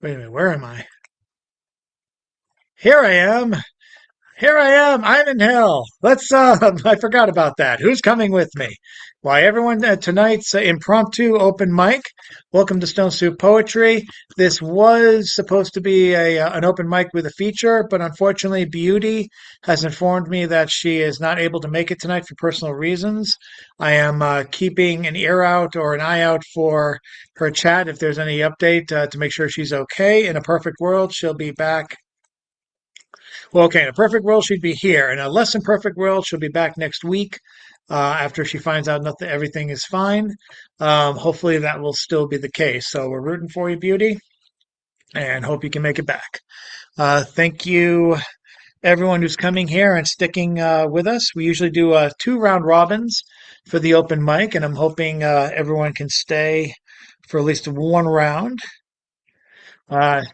Wait a minute, where am I? Here I am. Here I am. I'm in hell. I forgot about that. Who's coming with me? Why, everyone, tonight's impromptu open mic. Welcome to Stone Soup Poetry. This was supposed to be an open mic with a feature, but unfortunately, Beauty has informed me that she is not able to make it tonight for personal reasons. I am keeping an ear out or an eye out for her chat if there's any update to make sure she's okay. In a perfect world, she'll be back. Well, okay, in a perfect world, she'd be here. In a less than perfect world, she'll be back next week after she finds out nothing, everything is fine. Hopefully, that will still be the case. So we're rooting for you, Beauty, and hope you can make it back. Thank you, everyone who's coming here and sticking with us. We usually do two round robins for the open mic, and I'm hoping everyone can stay for at least one round.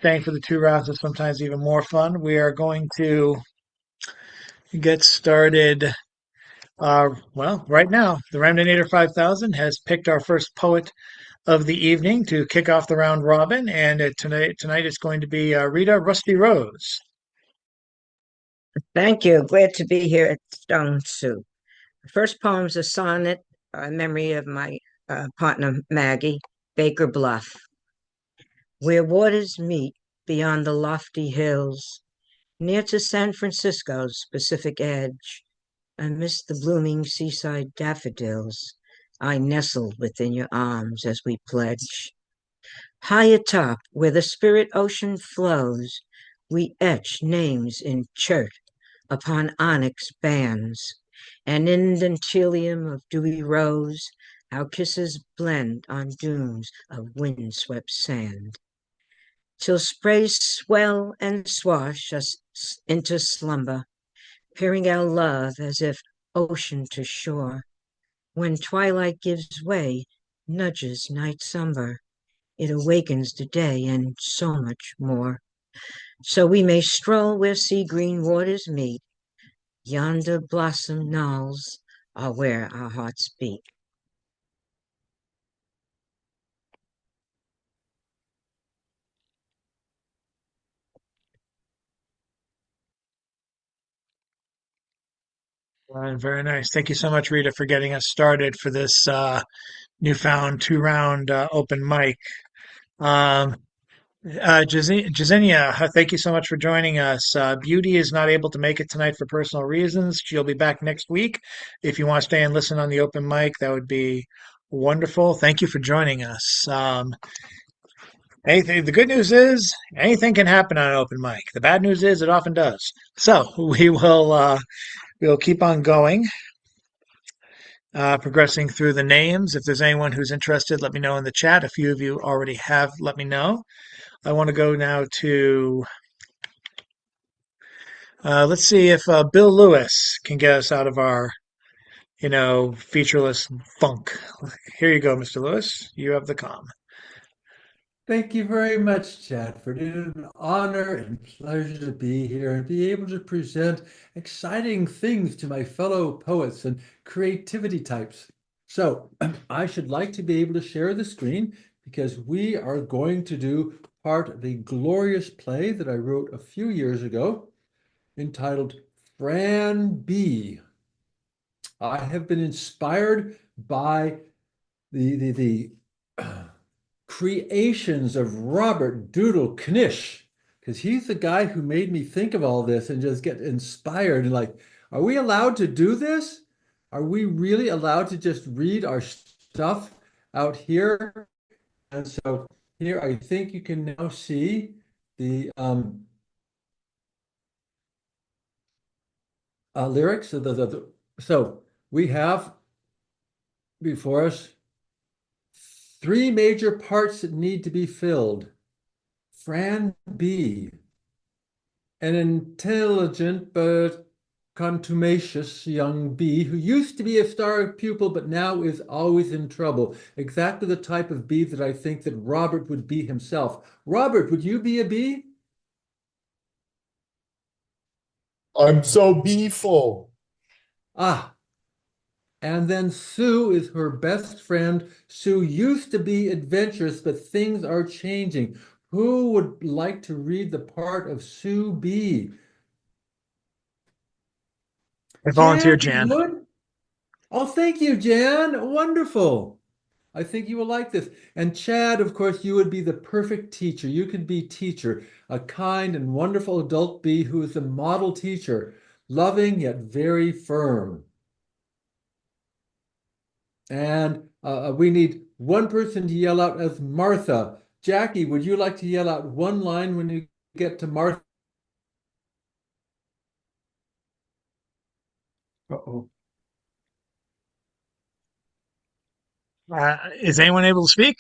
Staying for the two rounds is sometimes even more fun. We are going to get started. Well, right now, the Ramdinator 5000 has picked our first poet of the evening to kick off the round robin, and tonight it's going to be Rita Rusty Rose. Thank you. Glad to be here at Stone Soup. The first poem's a sonnet in memory of my partner, Maggie, Baker Bluff. Where waters meet beyond the lofty hills, near to San Francisco's Pacific edge, amidst the blooming seaside daffodils, I nestle within your arms as we pledge. High atop, where the spirit ocean flows, we etch names in chert upon onyx bands, and in dentilium of dewy rose, our kisses blend on dunes of wind-swept sand, till sprays swell and swash us into slumber, peering our love as if ocean to shore. When twilight gives way, nudges night somber, it awakens the day and so much more. So we may stroll where sea green waters meet, yonder blossom knolls are where our hearts beat. Very nice. Thank you so much, Rita, for getting us started for this newfound two-round open mic. Um, Jazinia, thank you so much for joining us. Beauty is not able to make it tonight for personal reasons. She'll be back next week. If you want to stay and listen on the open mic, that would be wonderful. Thank you for joining us. The good news is anything can happen on an open mic. The bad news is it often does. So we'll keep on going, progressing through the names. If there's anyone who's interested, let me know in the chat. A few of you already have let me know. I want to go now to let's see if Bill Lewis can get us out of our, featureless funk. Here you go, Mr. Lewis. You have the calm. Thank you very much, Chadford. It is an honor and pleasure to be here and be able to present exciting things to my fellow poets and creativity types. So I should like to be able to share the screen because we are going to do part of a glorious play that I wrote a few years ago entitled Fran B. I have been inspired by the creations of Robert Doodle Knish, because he's the guy who made me think of all this and just get inspired and like, are we allowed to do this? Are we really allowed to just read our stuff out here? And so here, I think you can now see the lyrics. So we have before us three major parts that need to be filled. Fran B, an intelligent but contumacious young bee who used to be a star pupil but now is always in trouble. Exactly the type of bee that I think that Robert would be himself. Robert, would you be a bee? I'm so beeful. Ah, and then Sue is her best friend. Sue used to be adventurous, but things are changing. Who would like to read the part of Sue B? I Jan, volunteer, you Jan. would? Oh, thank you, Jan. Wonderful. I think you will like this. And Chad, of course, you would be the perfect teacher. You could be teacher, a kind and wonderful adult bee who is the model teacher, loving yet very firm. And we need one person to yell out as Martha. Jackie, would you like to yell out one line when you get to Martha? Uh-oh. Is anyone able to speak?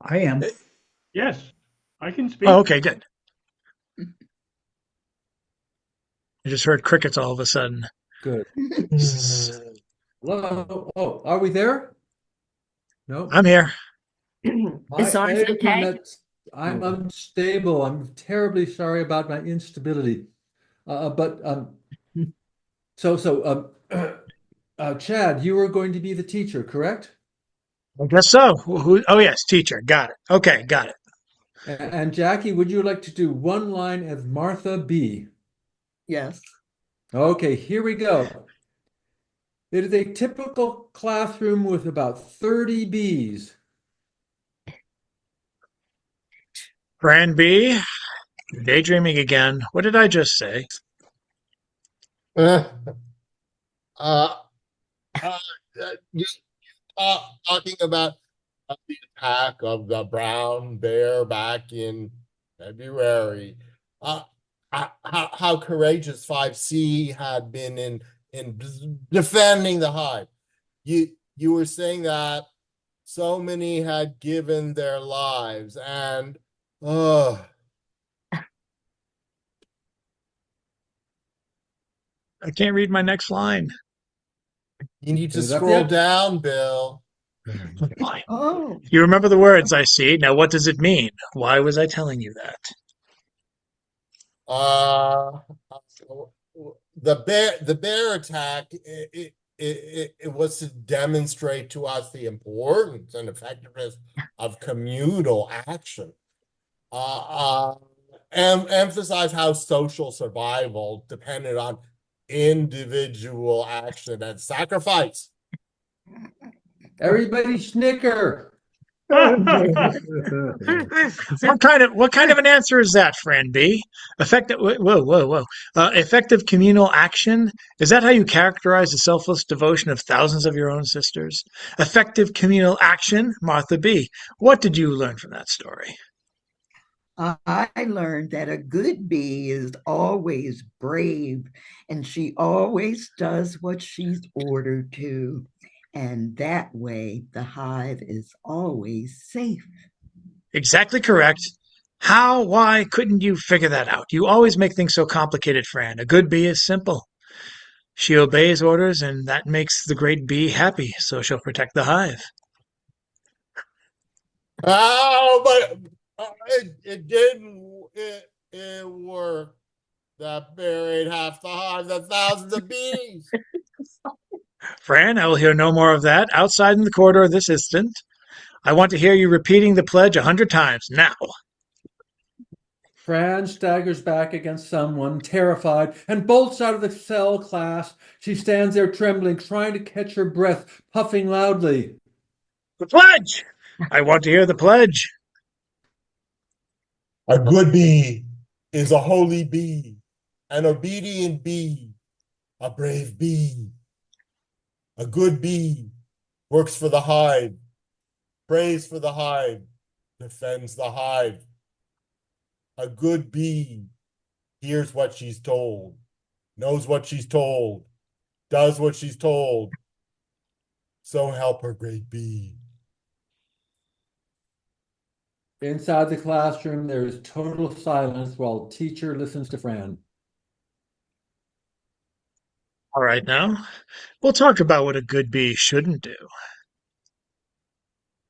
I am. Yes, I can speak. Oh, okay, good. I just heard crickets all of a sudden. Good. Zzz. Hello? Oh, are we there? No. I'm here. My Is ours okay? internet, I'm unstable. I'm terribly sorry about my instability. But Chad, you were going to be the teacher, correct? I guess so. Oh, yes, teacher. Got it. Okay, got it. And Jackie, would you like to do one line as Martha B? Yes. Okay, here we go. It is a typical classroom with about 30 bees. Fran B, daydreaming again. What did I just say? Uh, uh, just talking about the attack of the brown bear back in February. How courageous 5C had been in defending the hive. You were saying that so many had given their lives, and I can't read my next line. you need to Is that scroll it? down, Bill. Fine. Oh, You remember the words I see. Now, what does it mean? Why was I telling you that? Uh, the bear attack, it was to demonstrate to us the importance and effectiveness of communal action. And emphasize how social survival depended on individual action and sacrifice. Everybody snicker. What kind of an answer is that, Fran B? Effective. Whoa. Effective communal action. Is that how you characterize the selfless devotion of thousands of your own sisters? Effective communal action, Martha B. What did you learn from that story? I learned that a good bee is always brave and she always does what she's ordered to. And that way, the hive is always safe. Exactly correct. How? Why couldn't you figure that out? You always make things so complicated, Fran. A good bee is simple. She obeys orders, and that makes the great bee happy, so she'll protect the hive. Oh, but it didn't. It worked. That bear ate half the hive. That's thousands of bees. Fran, I will hear no more of that outside in the corridor this instant. I want to hear you repeating the pledge 100 times now. Fran staggers back against someone, terrified, and bolts out of the cell class. She stands there trembling, trying to catch her breath, puffing loudly. The pledge! I want to hear the pledge. A good bee is a holy bee, an obedient bee, a brave bee. A good bee works for the hive, prays for the hive, defends the hive. A good bee hears what she's told, knows what she's told, does what she's told. So help her, great bee. Inside the classroom, there is total silence while teacher listens to Fran. All right, now, we'll talk about what a good bee shouldn't do.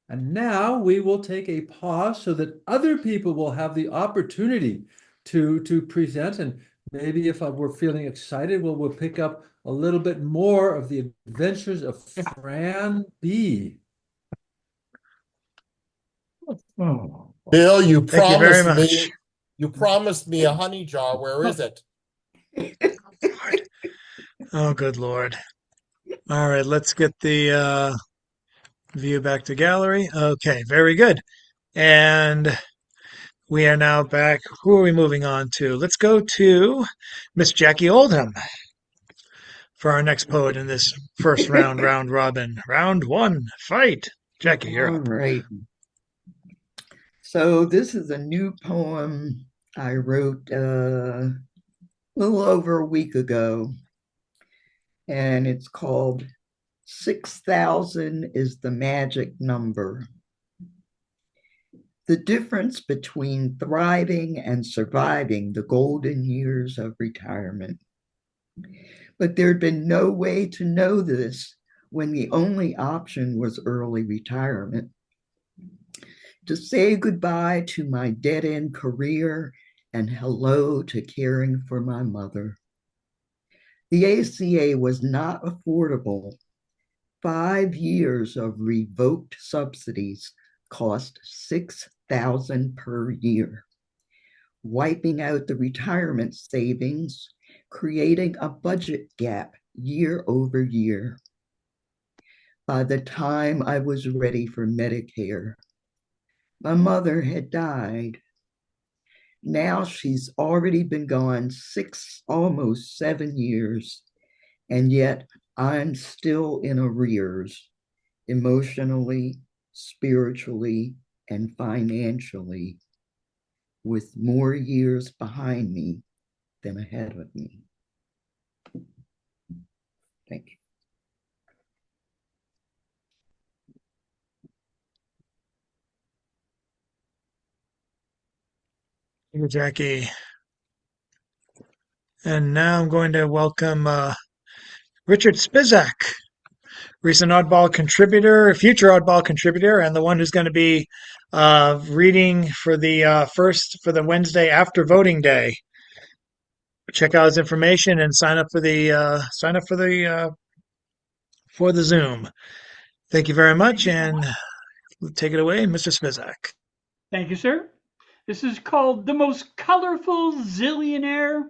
And now we will take a pause so that other people will have the opportunity to present. And maybe if we're feeling excited, we'll pick up a little bit more of the adventures of Fran B. Oh, Bill, you Thank you very promised much. me, a honey jar. Where is it? Lord. Oh, good Lord. All right, let's get the view back to gallery. Okay, very good. And we are now back. Who are we moving on to? Let's go to Miss Jackie Oldham for our next poet in this first round, round robin. Round one, fight. Jackie, you're All up. right. So this is a new poem I wrote a little over a week ago, and it's called 6,000 is the Magic Number. The difference between thriving and surviving the golden years of retirement. But there'd been no way to know this when the only option was early retirement. To say goodbye to my dead end career and hello to caring for my mother. The ACA was not affordable. 5 years of revoked subsidies cost $6,000 per year, wiping out the retirement savings, creating a budget gap year over year. By the time I was ready for Medicare, my mother had died. Now she's already been gone 6, almost 7 years, and yet I'm still in arrears, emotionally, spiritually, and financially, with more years behind me than ahead of me. Thank you. Thank you, Jackie. And now I'm going to welcome Richard Spizak, recent Oddball contributor, future Oddball contributor, and the one who's going to be reading for the for the Wednesday after voting day. Check out his information and sign up for the Zoom. Thank you very much, and take it away, Mr. Spizak. Thank you, sir. This is called The Most Colorful Zillionaire.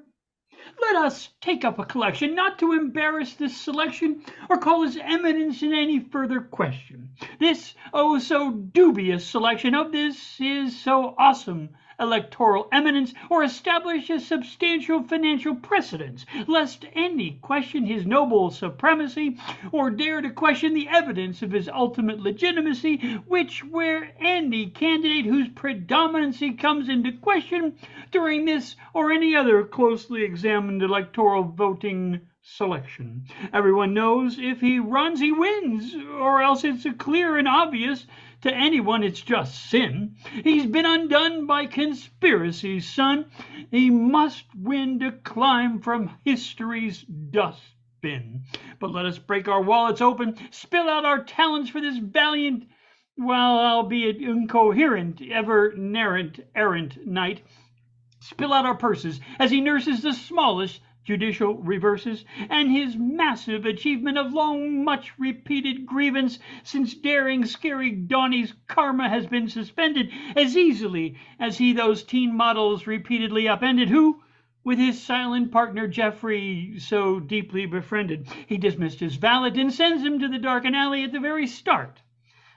Let us take up a collection, not to embarrass this selection or call his eminence in any further question. This, oh so dubious selection of this is so awesome electoral eminence, or establish a substantial financial precedence, lest any question his noble supremacy, or dare to question the evidence of his ultimate legitimacy, which where any candidate whose predominancy comes into question during this or any other closely examined electoral voting selection. Everyone knows if he runs, he wins, or else it's a clear and obvious to anyone it's just sin. He's been undone by conspiracy's son. He must win to climb from history's dustbin. But let us break our wallets open, spill out our talents for this valiant, well, albeit incoherent, ever-narrant, errant knight. Spill out our purses as he nurses the smallest judicial reverses, and his massive achievement of long much repeated grievance since daring scary Donnie's karma has been suspended, as easily as he those teen models repeatedly upended, who with his silent partner Jeffrey so deeply befriended. He dismissed his valet and sends him to the darkened alley at the very start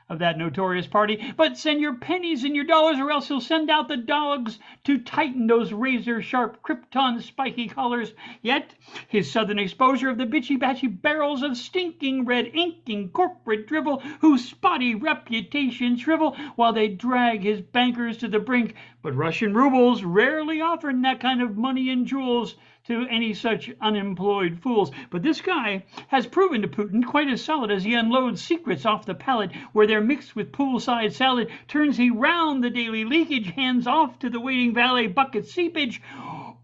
of that notorious party. But send your pennies and your dollars, or else he'll send out the dogs to tighten those razor-sharp Krypton spiky collars. Yet his southern exposure of the bitchy-batchy barrels of stinking red inking corporate drivel, whose spotty reputation shrivel while they drag his bankers to the brink. But Russian rubles rarely offering that kind of money and jewels to any such unemployed fools. But this guy has proven to Putin quite as solid as he unloads secrets off the pallet, where they're mixed with poolside salad. Turns he round the daily leakage, hands off to the waiting valet bucket seepage.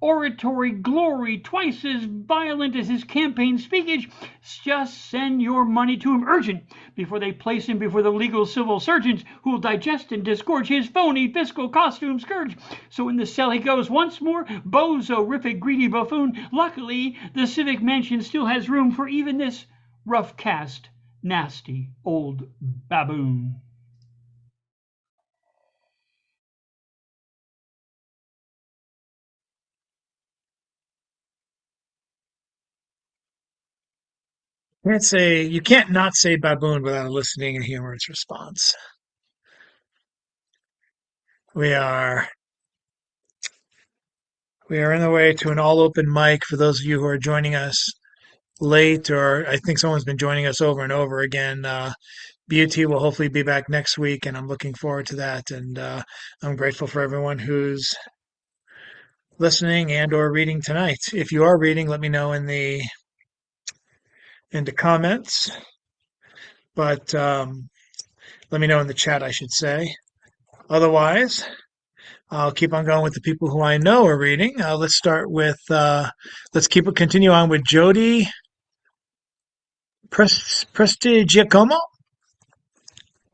Oratory glory twice as violent as his campaign speakage. Just send your money to him urgent before they place him before the legal civil surgeons, who'll digest and disgorge his phony fiscal costume scourge. So in the cell he goes once more, bozo-rific greedy buffoon. Luckily the civic mansion still has room for even this rough cast nasty old baboon. You can't not say baboon without eliciting a humorous response. We are we are in the way to an all open mic for those of you who are joining us late, or I think someone's been joining us over and over again. BeYouT will hopefully be back next week, and I'm looking forward to that. And I'm grateful for everyone who's listening and or reading tonight. If you are reading, let me know in the comments. But let me know in the chat, I should say. Otherwise, I'll keep on going with the people who I know are reading. Let's start with continue on with Jody Prestigiacomo.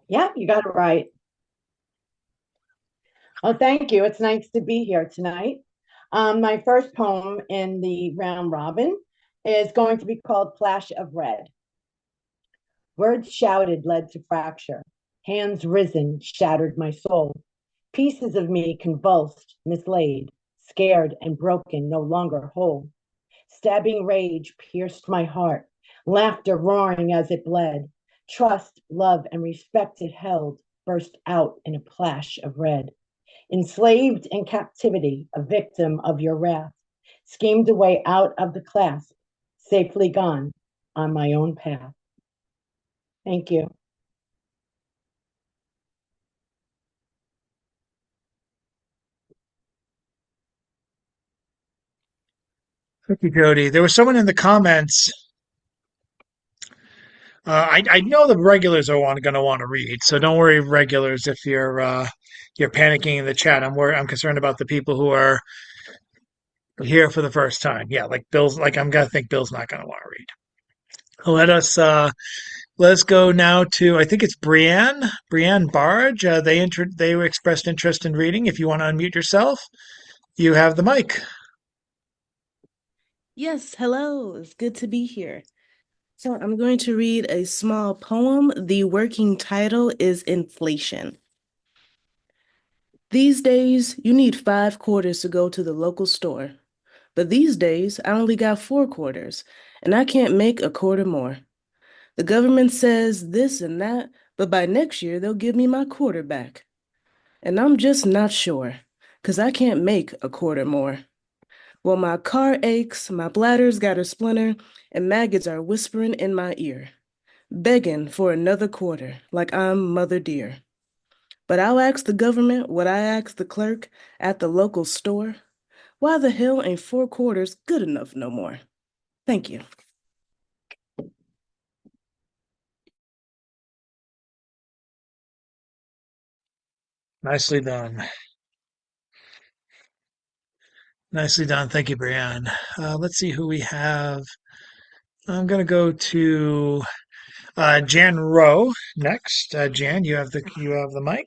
Yeah, you got it right. Oh, thank you. It's nice to be here tonight. My first poem in the round robin is going to be called Flash of Red. Words shouted led to fracture. Hands risen shattered my soul. Pieces of me convulsed, mislaid, scared and broken, no longer whole. Stabbing rage pierced my heart, laughter roaring as it bled. Trust, love, and respect it held burst out in a plash of red. Enslaved in captivity, a victim of your wrath, schemed a way out of the clasp, safely gone on my own path. Thank you. Thank you, Jody. There was someone in the comments. I know the regulars are going to want to read, so don't worry, regulars, if you're panicking in the chat. I'm concerned about the people who are here for the first time. Yeah, like Bill's. Like I'm gonna think Bill's not gonna want to read. Let's go now to, I think it's Brienne Barge. They expressed interest in reading. If you want to unmute yourself, you have the mic. Yes, hello. It's good to be here. So I'm going to read a small poem. The working title is Inflation. These days, you need 5 quarters to go to the local store. But these days, I only got 4 quarters, and I can't make a quarter more. The government says this and that, but by next year, they'll give me my quarter back. And I'm just not sure, 'cause I can't make a quarter more. Well, my car aches, my bladder's got a splinter, and maggots are whispering in my ear, begging for another quarter, like I'm Mother Dear. But I'll ask the government what I asked the clerk at the local store. Why the hell ain't 4 quarters good enough no more? Thank you. Nicely done. Nicely done. Thank you, Brienne. Let's see who we have. I'm going to go to Jan Rowe next. Jan, you have the mic.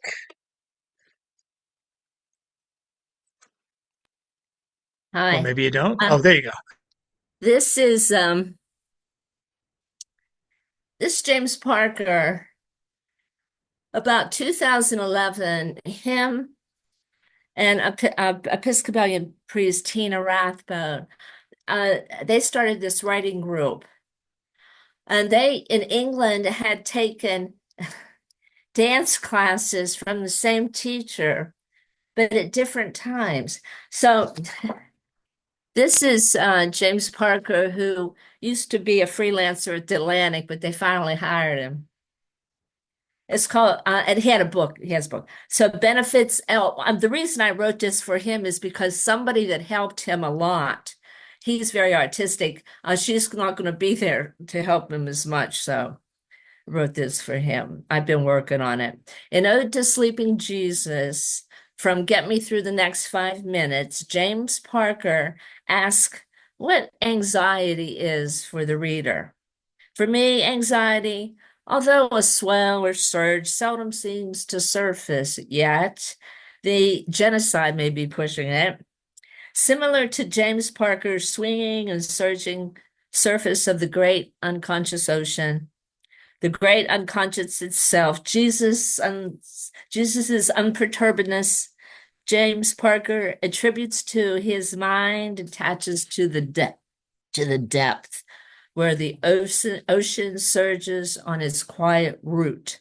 Hi. Or maybe you don't. Oh, there you go. This is this James Parker. About 2011, him and Episcopalian priest Tina Rathbone, they started this writing group. And they, in England, had taken dance classes from the same teacher, but at different times. So this is James Parker, who used to be a freelancer at the Atlantic, but they finally hired him. It's called, and he had a book. He has a book. So benefits. The reason I wrote this for him is because somebody that helped him a lot. He's very artistic. She's not going to be there to help him as much. So I wrote this for him. I've been working on it. An Ode to Sleeping Jesus, from Get Me Through the Next 5 Minutes, James Parker asks what anxiety is for the reader. For me, anxiety, although a swell or surge seldom seems to surface yet, the genocide may be pushing it. Similar to James Parker's swinging and surging surface of the great unconscious ocean, the great unconscious itself, Jesus's unperturbedness, James Parker attributes to his mind, attaches to the depth, where the ocean surges on its quiet route.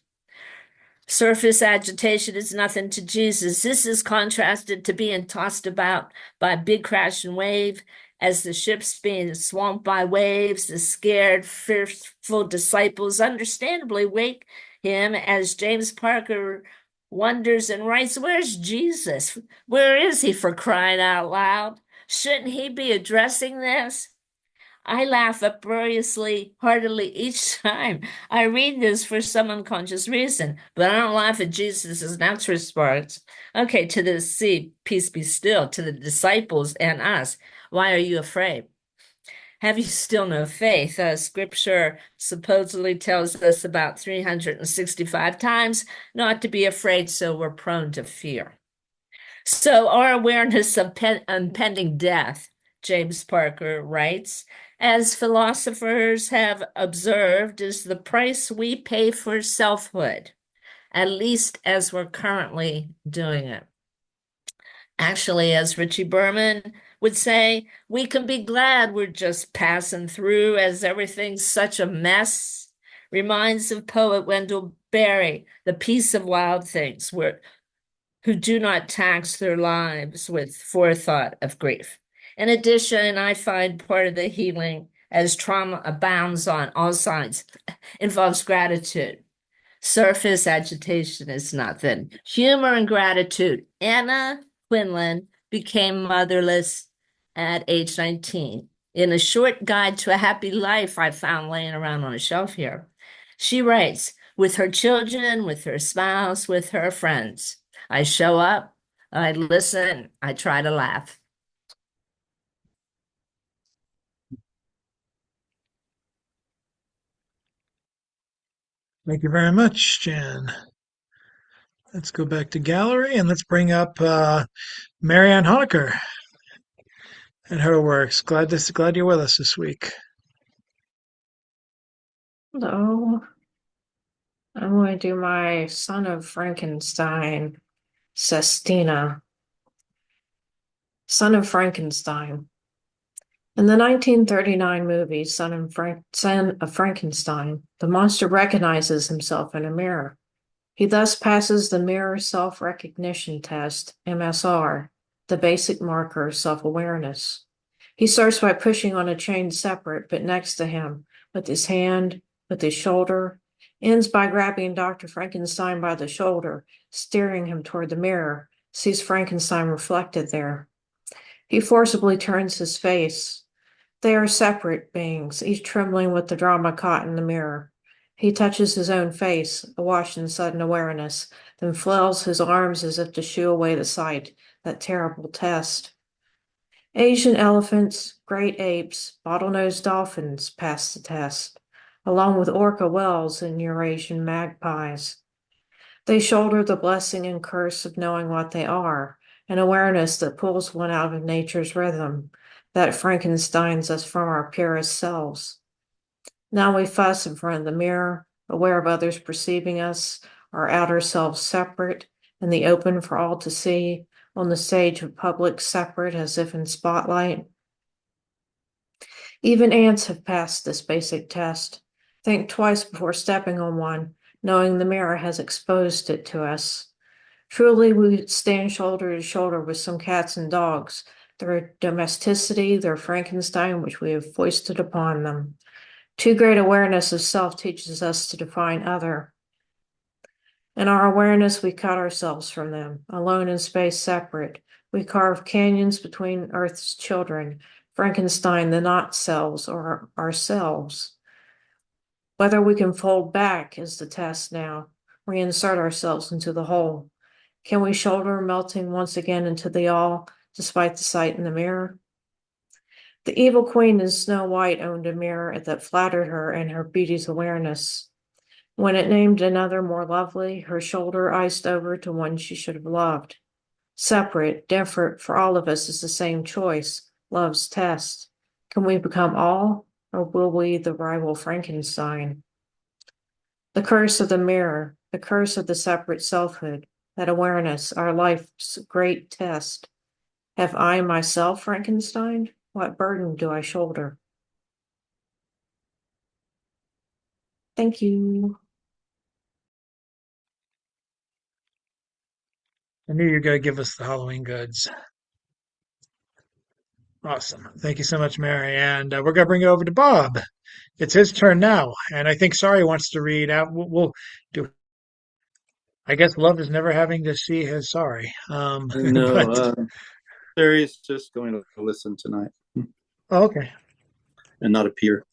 Surface agitation is nothing to Jesus. This is contrasted to being tossed about by a big crashing wave as the ship's being swamped by waves. The scared, fearful disciples understandably wake him as James Parker wonders and writes, "Where's Jesus? Where is he, for crying out loud? Shouldn't he be addressing this?" I laugh uproariously, heartily each time I read this for some unconscious reason, but I don't laugh at Jesus' natural response. Okay, to the sea, peace be still, to the disciples and us. Why are you afraid? Have you still no faith? Scripture supposedly tells us about 365 times not to be afraid, so we're prone to fear. So our awareness of impending death, James Parker writes, as philosophers have observed, is the price we pay for selfhood, at least as we're currently doing it. Actually, as Richie Berman would say, we can be glad we're just passing through as everything's such a mess. Reminds of poet Wendell Berry, the peace of wild things, who do not tax their lives with forethought of grief. In addition, I find part of the healing, as trauma abounds on all sides, involves gratitude. Surface agitation is nothing. Humor and gratitude. Anna Quinlan became motherless at age 19. In a short guide to a happy life I found laying around on a shelf here, she writes, with her children, with her spouse, with her friends. I show up, I listen, I try to laugh. Thank you very much, Jan. Let's go back to gallery and let's bring up Marianne Honecker and her works. Glad you're with us this week. Hello. I'm going to do my Son of Frankenstein, Sestina. Son of Frankenstein. In the 1939 movie Son of Frankenstein, the monster recognizes himself in a mirror. He thus passes the mirror self-recognition test, MSR, the basic marker of self-awareness. He starts by pushing on a chain separate but next to him, with his hand, with his shoulder, ends by grabbing Dr. Frankenstein by the shoulder, steering him toward the mirror, sees Frankenstein reflected there. He forcibly turns his face. They are separate beings, each trembling with the drama caught in the mirror. He touches his own face, awash in sudden awareness, then flails his arms as if to shoo away the sight, that terrible test. Asian elephants, great apes, bottlenose dolphins pass the test, along with orca whales and Eurasian magpies. They shoulder the blessing and curse of knowing what they are, an awareness that pulls one out of nature's rhythm, that Frankensteins us from our purest selves. Now we fuss in front of the mirror, aware of others perceiving us, our outer selves separate, in the open for all to see, on the stage of public separate as if in spotlight. Even ants have passed this basic test. Think twice before stepping on one, knowing the mirror has exposed it to us. Truly, we stand shoulder to shoulder with some cats and dogs, their domesticity, their Frankenstein, which we have foisted upon them. Too great awareness of self teaches us to define other. In our awareness, we cut ourselves from them, alone in space, separate. We carve canyons between Earth's children, Frankenstein the not selves or ourselves. Whether we can fold back is the test now, reinsert ourselves into the whole. Can we shoulder melting once again into the all, despite the sight in the mirror? The evil queen in Snow White owned a mirror that flattered her and her beauty's awareness. When it named another more lovely, her shoulder iced over to one she should have loved. Separate, different for all of us is the same choice, love's test. Can we become all, or will we the rival Frankenstein? The curse of the mirror, the curse of the separate selfhood, that awareness, our life's great test. Have I myself Frankenstein? What burden do I shoulder? Thank you. I knew you were going to give us the Halloween goods. Awesome. Thank you so much, Mary. And we're going to bring it over to Bob. It's his turn now. And I think Sorry wants to read out. We'll do. I guess Love is never having to see his Sorry. No, But Terry's just going to listen tonight okay. and not appear.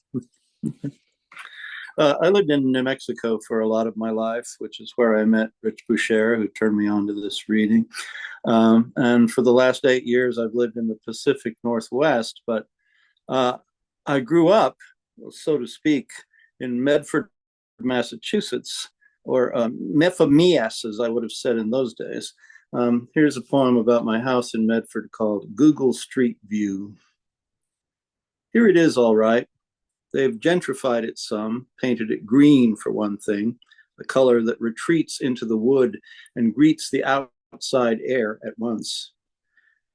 I lived in New Mexico for a lot of my life, which is where I met Rich Boucher, who turned me on to this reading. And for the last 8 years, I've lived in the Pacific Northwest, but I grew up, so to speak, in Medford, Massachusetts, or Mephamias, as I would have said in those days. Here's a poem about my house in Medford called Google Street View. Here it is, all right. They've gentrified it some, painted it green for one thing, the color that retreats into the wood and greets the outside air at once.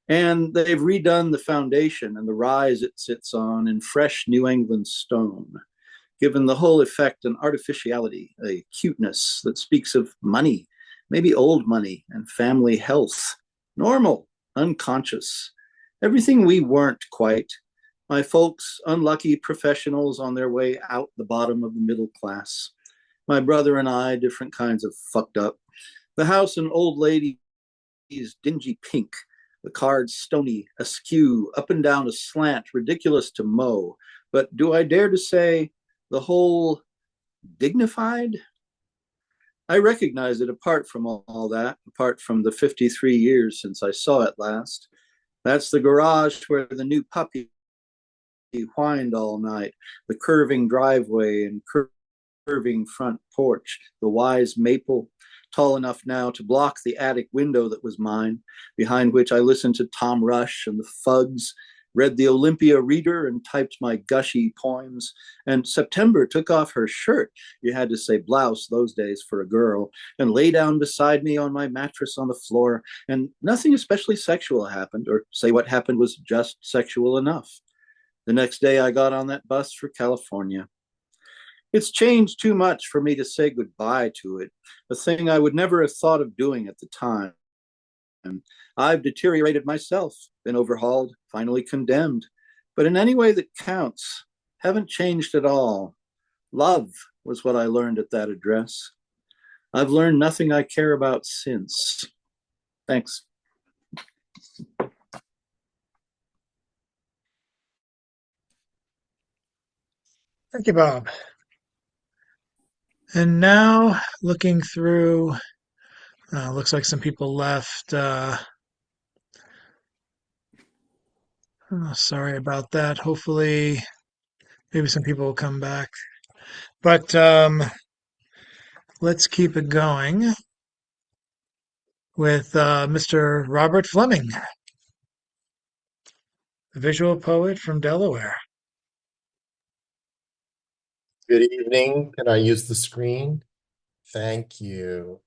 And they've redone the foundation and the rise it sits on in fresh New England stone, given the whole effect an artificiality, a cuteness that speaks of money, maybe old money and family health, normal, unconscious, everything we weren't quite. My folks, unlucky professionals on their way out the bottom of the middle class. My brother and I, different kinds of fucked up. The house an old lady's dingy pink, the cards stony, askew, up and down a slant, ridiculous to mow. But do I dare to say the whole dignified? I recognize it apart from all that, apart from the 53 years since I saw it last. That's the garage where the new puppy whined all night, the curving driveway and curving front porch, the wise maple, tall enough now to block the attic window that was mine, behind which I listened to Tom Rush and the Fugs, read the Olympia Reader and typed my gushy poems. And September took off her shirt, you had to say blouse those days for a girl, and lay down beside me on my mattress on the floor, and nothing especially sexual happened, or say what happened was just sexual enough. The next day I got on that bus for California. It's changed too much for me to say goodbye to it, a thing I would never have thought of doing at the time. I've deteriorated myself, been overhauled, finally condemned, but in any way that counts, haven't changed at all. Love was what I learned at that address. I've learned nothing I care about since. Thanks. Thank you, Bob. And now looking through, looks like some people left. Sorry about that. Hopefully, maybe some people will come back. But let's keep it going with Mr. Robert Fleming, a visual poet from Delaware. Good evening. Can I use the screen? Thank you.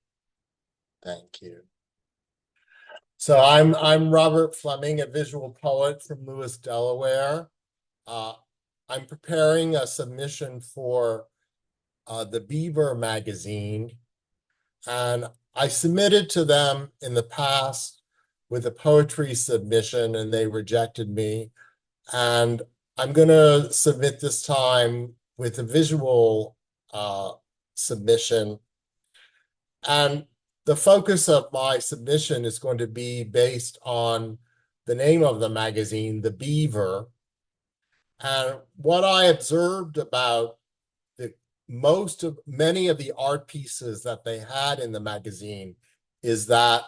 Thank you. So I'm Robert Fleming, a visual poet from Lewis, Delaware. I'm preparing a submission for the Beaver magazine, and I submitted to them in the past with a poetry submission, and they rejected me. And I'm going to submit this time with a visual submission. And the focus of my submission is going to be based on the name of the magazine, The Beaver. And what I observed about many of the art pieces that they had in the magazine is that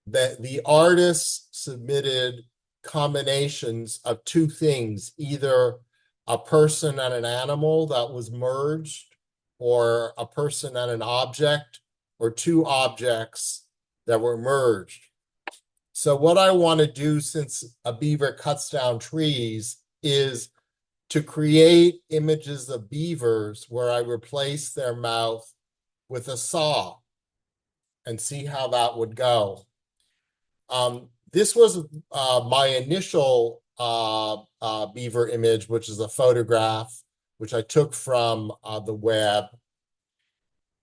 the artists submitted combinations of two things, either a person and an animal that was merged, or a person and an object, or two objects that were merged. So what I want to do, since a beaver cuts down trees, is to create images of beavers where I replace their mouth with a saw and see how that would go. This was my initial beaver image, which is a photograph which I took from the web.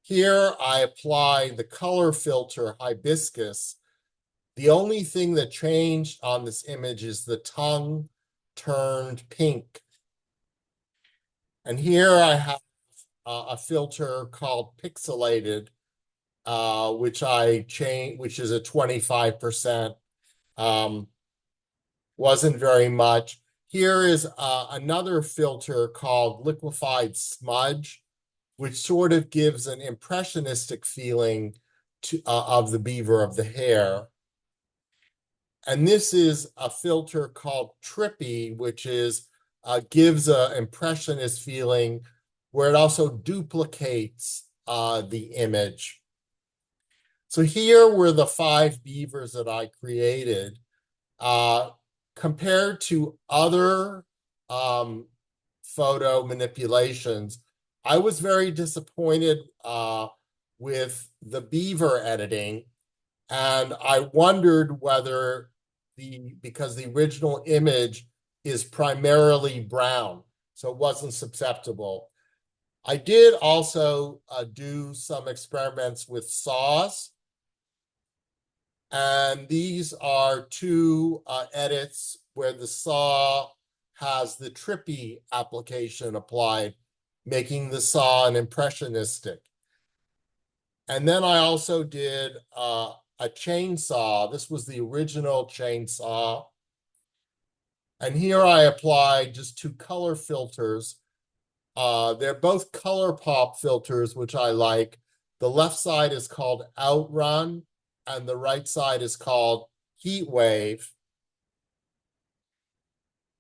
Here I apply the color filter hibiscus. The only thing that changed on this image is the tongue turned pink. And here I have a filter called pixelated, which I changed, which is a 25%. Wasn't very much. Here is another filter called liquefied smudge, which sort of gives an impressionistic feeling of the beaver of the hair. And this is a filter called trippy, which is gives an impressionist feeling where it also duplicates the image. So here were the 5 beavers that I created. Compared to other photo manipulations, I was very disappointed with the beaver editing, and I wondered whether because the original image is primarily brown, so it wasn't susceptible. I did also do some experiments with saws, and these are 2 edits where the saw has the trippy application applied, making the saw an impressionistic. And then I also did a chainsaw. This was the original chainsaw. And here I applied just 2 color filters. They're both color pop filters, which I like. The left side is called Outrun, and the right side is called Heat Wave.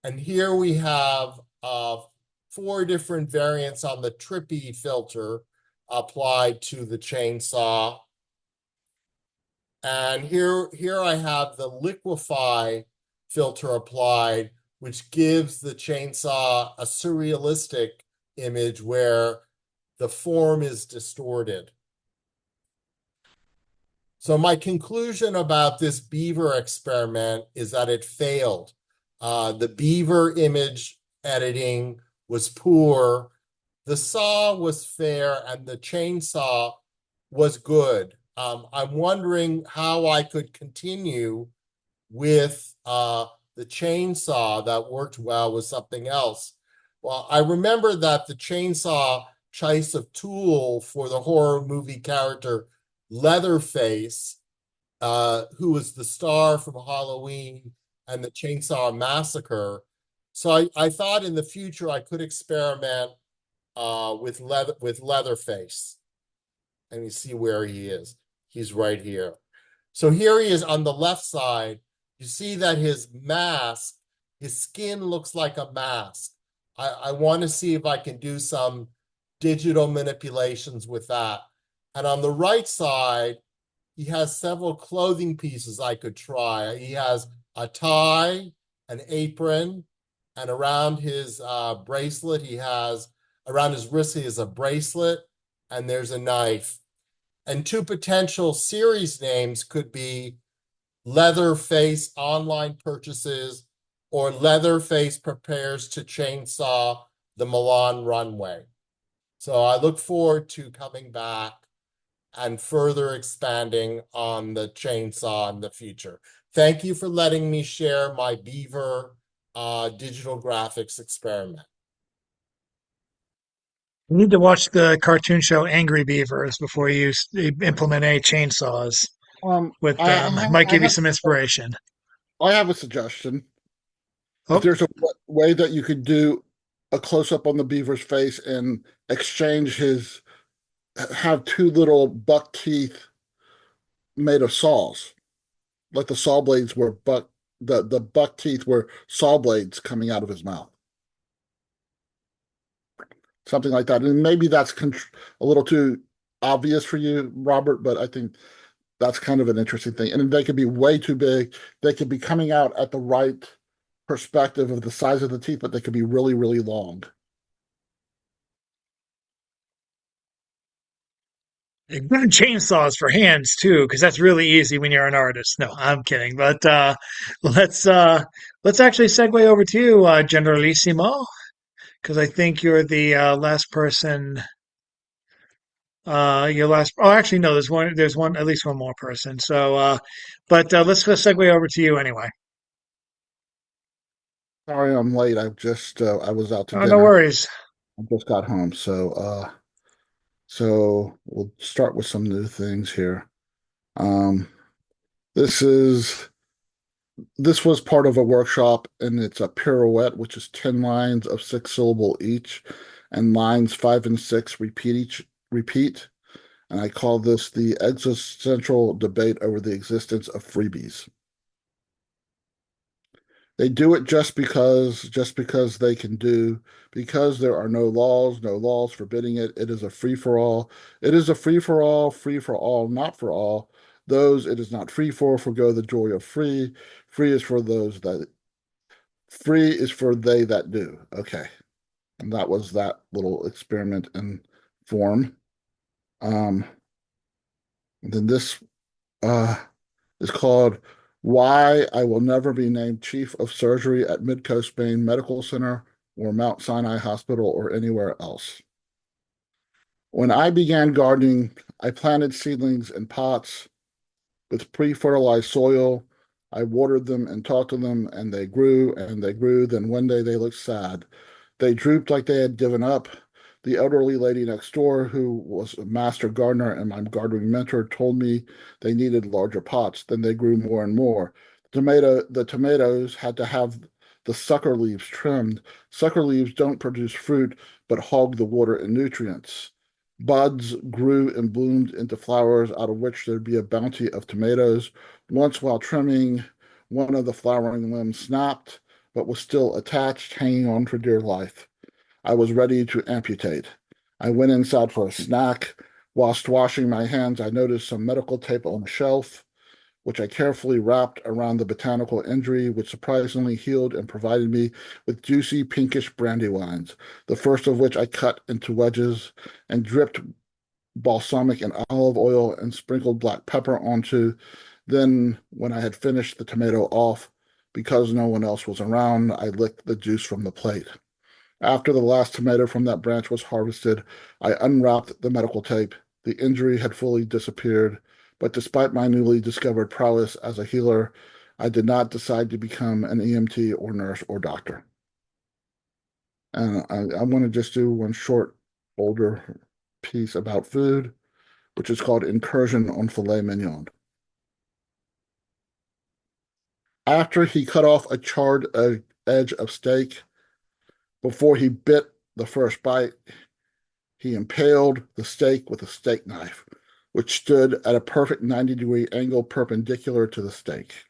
And here we have 4 different variants on the trippy filter applied to the chainsaw. And here I have the liquefy filter applied, which gives the chainsaw a surrealistic image where the form is distorted. So my conclusion about this beaver experiment is that it failed. The beaver image editing was poor. The saw was fair, and the chainsaw was good. I'm wondering how I could continue with the chainsaw that worked well with something else. Well, I remember that the chainsaw choice of tool for the horror movie character Leatherface, who was the star from Halloween and the Chainsaw Massacre. So I thought in the future I could experiment with Leatherface. And you see where he is. He's right here. So here he is on the left side. You see that his mask, his skin looks like a mask. I want to see if I can do some digital manipulations with that. And on the right side, he has several clothing pieces I could try. He has a tie, an apron, and around his bracelet, around his wrist, he has a bracelet, and there's a knife. And 2 potential series names could be Leatherface Online Purchases or Leatherface Prepares to Chainsaw the Milan Runway. So I look forward to coming back and further expanding on the chainsaw in the future. Thank you for letting me share my beaver digital graphics experiment. You need to watch the cartoon show Angry Beavers before you implement any chainsaws with them. Might give you some inspiration. I have a suggestion. Oh. If there's a way that you could do a close-up on the beaver's face and have 2 little buck teeth made of saws, like the saw blades were the buck teeth were saw blades coming out of his mouth, something like that. And maybe that's a little too obvious for you, Robert, but I think that's kind of an interesting thing. And they could be way too big. They could be coming out at the right perspective of the size of the teeth, but they could be really, really long. Good chainsaws for hands too, because that's really easy when you're an artist. No, I'm kidding. But let's actually segue over to you, Generalissimo, because I think you're the last person. Your last. Oh, actually, no. There's one. There's one. At least one more person. So, but let's segue over to you anyway. Sorry I'm late. I was out to Oh, no dinner. worries. I just got home. So we'll start with some new things here. Um, this is this was part of a workshop, and it's a pirouette, which is 10 lines of 6 syllable each, and lines 5 and 6 repeat. And I call this the existential debate over the existence of freebies. They do it just because they can do, because there are no laws forbidding it. It is a free for all. It is a free for all, not for all. Those it is not free for forgo the joy of free. Free is for those that free is for they that do. Okay. And that was that little experiment in form. Um, then this uh is called Why I Will Never Be Named Chief of Surgery at Midcoast Spain Medical Center or Mount Sinai Hospital or anywhere else. When I began gardening, I planted seedlings in pots with pre-fertilized soil. I watered them and talked to them, and they grew and they grew. Then one day they looked sad. They drooped like they had given up. The elderly lady next door, who was a master gardener and my gardening mentor, told me they needed larger pots. Then they grew more and more. The tomatoes had to have the sucker leaves trimmed. Sucker leaves don't produce fruit, but hog the water and nutrients. Buds grew and bloomed into flowers, out of which there'd be a bounty of tomatoes. Once, while trimming, one of the flowering limbs snapped, but was still attached, hanging on for dear life. I was ready to amputate. I went inside for a snack. Whilst washing my hands, I noticed some medical tape on the shelf, which I carefully wrapped around the botanical injury, which surprisingly healed and provided me with juicy pinkish brandywines, the first of which I cut into wedges and dripped balsamic and olive oil and sprinkled black pepper onto. Then, when I had finished the tomato off, because no one else was around, I licked the juice from the plate. After the last tomato from that branch was harvested, I unwrapped the medical tape. The injury had fully disappeared, but despite my newly discovered prowess as a healer, I did not decide to become an EMT or nurse or doctor. And I want to just do one short, older piece about food, which is called Incursion on Filet Mignon. After he cut off a charred edge of steak, before he bit the first bite, he impaled the steak with a steak knife, which stood at a perfect 90-degree angle perpendicular to the steak.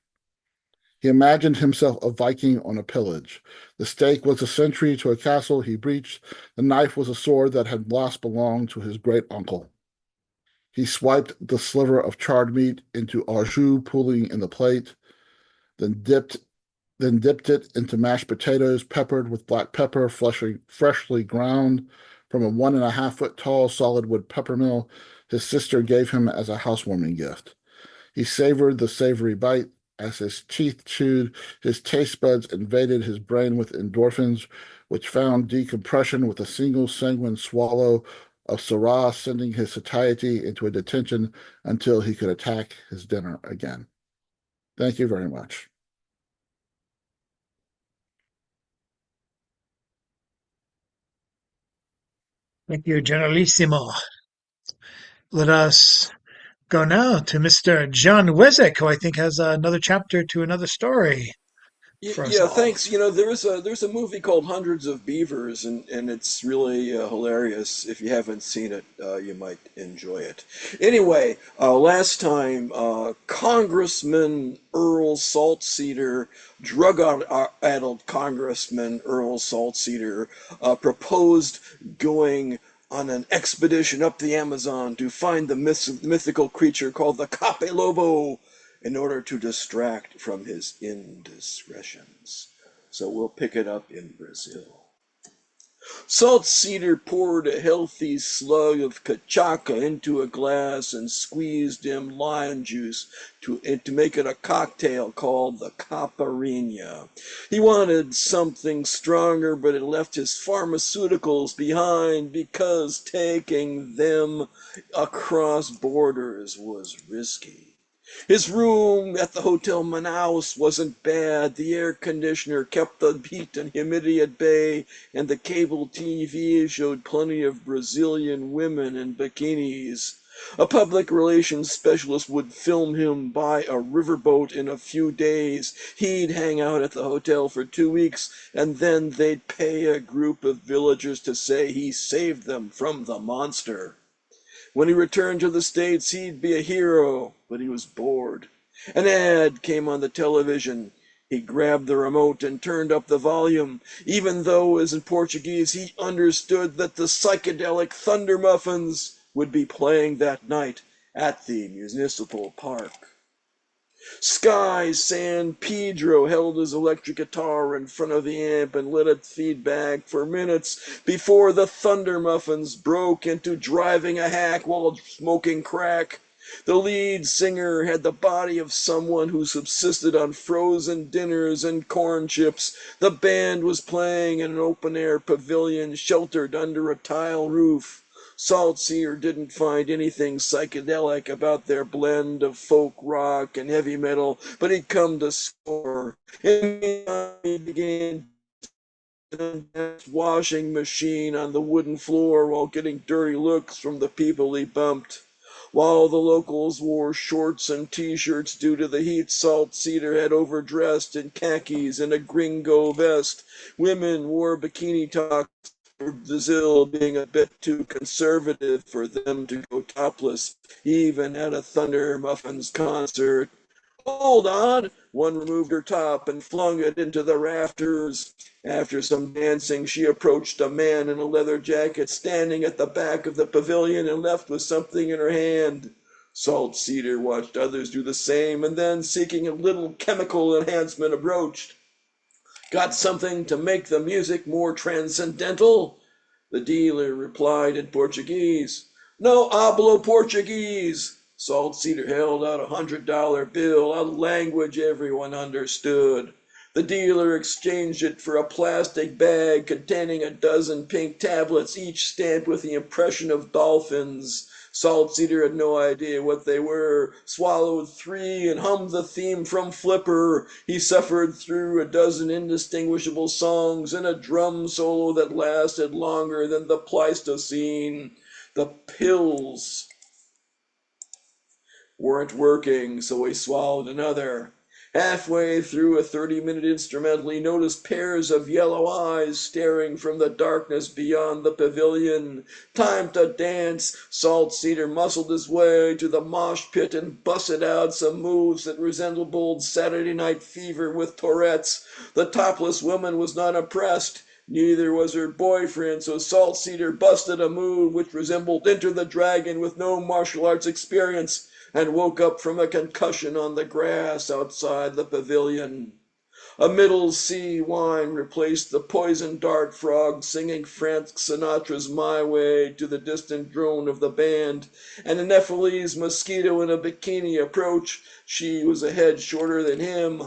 He imagined himself a Viking on a pillage. The steak was a sentry to a castle he breached. The knife was a sword that had lost belonged to his great uncle. He swiped the sliver of charred meat into au jus pooling in the plate, then dipped it into mashed potatoes peppered with black pepper, freshly ground from a 1.5 foot tall solid wood pepper mill his sister gave him as a housewarming gift. He savored the savory bite. As his teeth chewed, his taste buds invaded his brain with endorphins, which found decompression with a single sanguine swallow of Syrah, sending his satiety into a detention until he could attack his dinner again. Thank you very much. Thank you, Generalissimo. Let us go now to Mr. John Wizik, who I think has another chapter to another story for us Yeah, all. thanks. There's a movie called Hundreds of Beavers, and it's really hilarious. If you haven't seen it, you might enjoy it. Anyway, last time, Congressman Earl Saltcedar, drug-addled Congressman Earl Saltcedar, proposed going on an expedition up the Amazon to find the mythical creature called the Cape Lobo in order to distract from his indiscretions. So we'll pick it up in Brazil. Salt Cedar poured a healthy slug of cachaca into a glass and squeezed in lime juice to make it a cocktail called the caipirinha. He wanted something stronger, but it left his pharmaceuticals behind because taking them across borders was risky. His room at the Hotel Manaus wasn't bad. The air conditioner kept the heat and humidity at bay, and the cable TV showed plenty of Brazilian women in bikinis. A public relations specialist would film him by a riverboat in a few days. He'd hang out at the hotel for 2 weeks, and then they'd pay a group of villagers to say he saved them from the monster. When he returned to the States, he'd be a hero, but he was bored. An ad came on the television. He grabbed the remote and turned up the volume. Even though, as in Portuguese, he understood that the psychedelic Thunder Muffins would be playing that night at the municipal park. Sky San Pedro held his electric guitar in front of the amp and let it feed back for minutes before the Thunder Muffins broke into driving a hack while smoking crack. The lead singer had the body of someone who subsisted on frozen dinners and corn chips. The band was playing in an open-air pavilion sheltered under a tile roof. Salt Seer didn't find anything psychedelic about their blend of folk rock and heavy metal, but he'd come to score. And he began washing machine on the wooden floor while getting dirty looks from the people he bumped. While the locals wore shorts and t-shirts due to the heat, Salt Cedar had overdressed in khakis and a gringo vest. Women wore bikini tops, Brazil being a bit too conservative for them to go topless, even at a Thunder Muffins concert. Hold on! One removed her top and flung it into the rafters. After some dancing, she approached a man in a leather jacket standing at the back of the pavilion and left with something in her hand. Salt Cedar watched others do the same and then, seeking a little chemical enhancement, approached. Got something to make the music more transcendental? The dealer replied in Portuguese. No hablo Portuguese. Salt Cedar held out $100 bill, a language everyone understood. The dealer exchanged it for a plastic bag containing a dozen pink tablets, each stamped with the impression of dolphins. Salt Cedar had no idea what they were, swallowed 3 and hummed the theme from Flipper. He suffered through a dozen indistinguishable songs and a drum solo that lasted longer than the Pleistocene. The pills weren't working, so he swallowed another. Halfway through a 30-minute instrumental, he noticed pairs of yellow eyes staring from the darkness beyond the pavilion. Time to dance! Salt Cedar muscled his way to the mosh pit and busted out some moves that resembled Saturday Night Fever with Tourette's. The topless woman was not impressed. Neither was her boyfriend, so Salt Cedar busted a move which resembled Enter the Dragon with no martial arts experience, and woke up from a concussion on the grass outside the pavilion. A Middle Sea wine replaced the poison dart frog singing Frank Sinatra's My Way to the distant drone of the band, and a Nepalese mosquito in a bikini approached. She was a head shorter than him.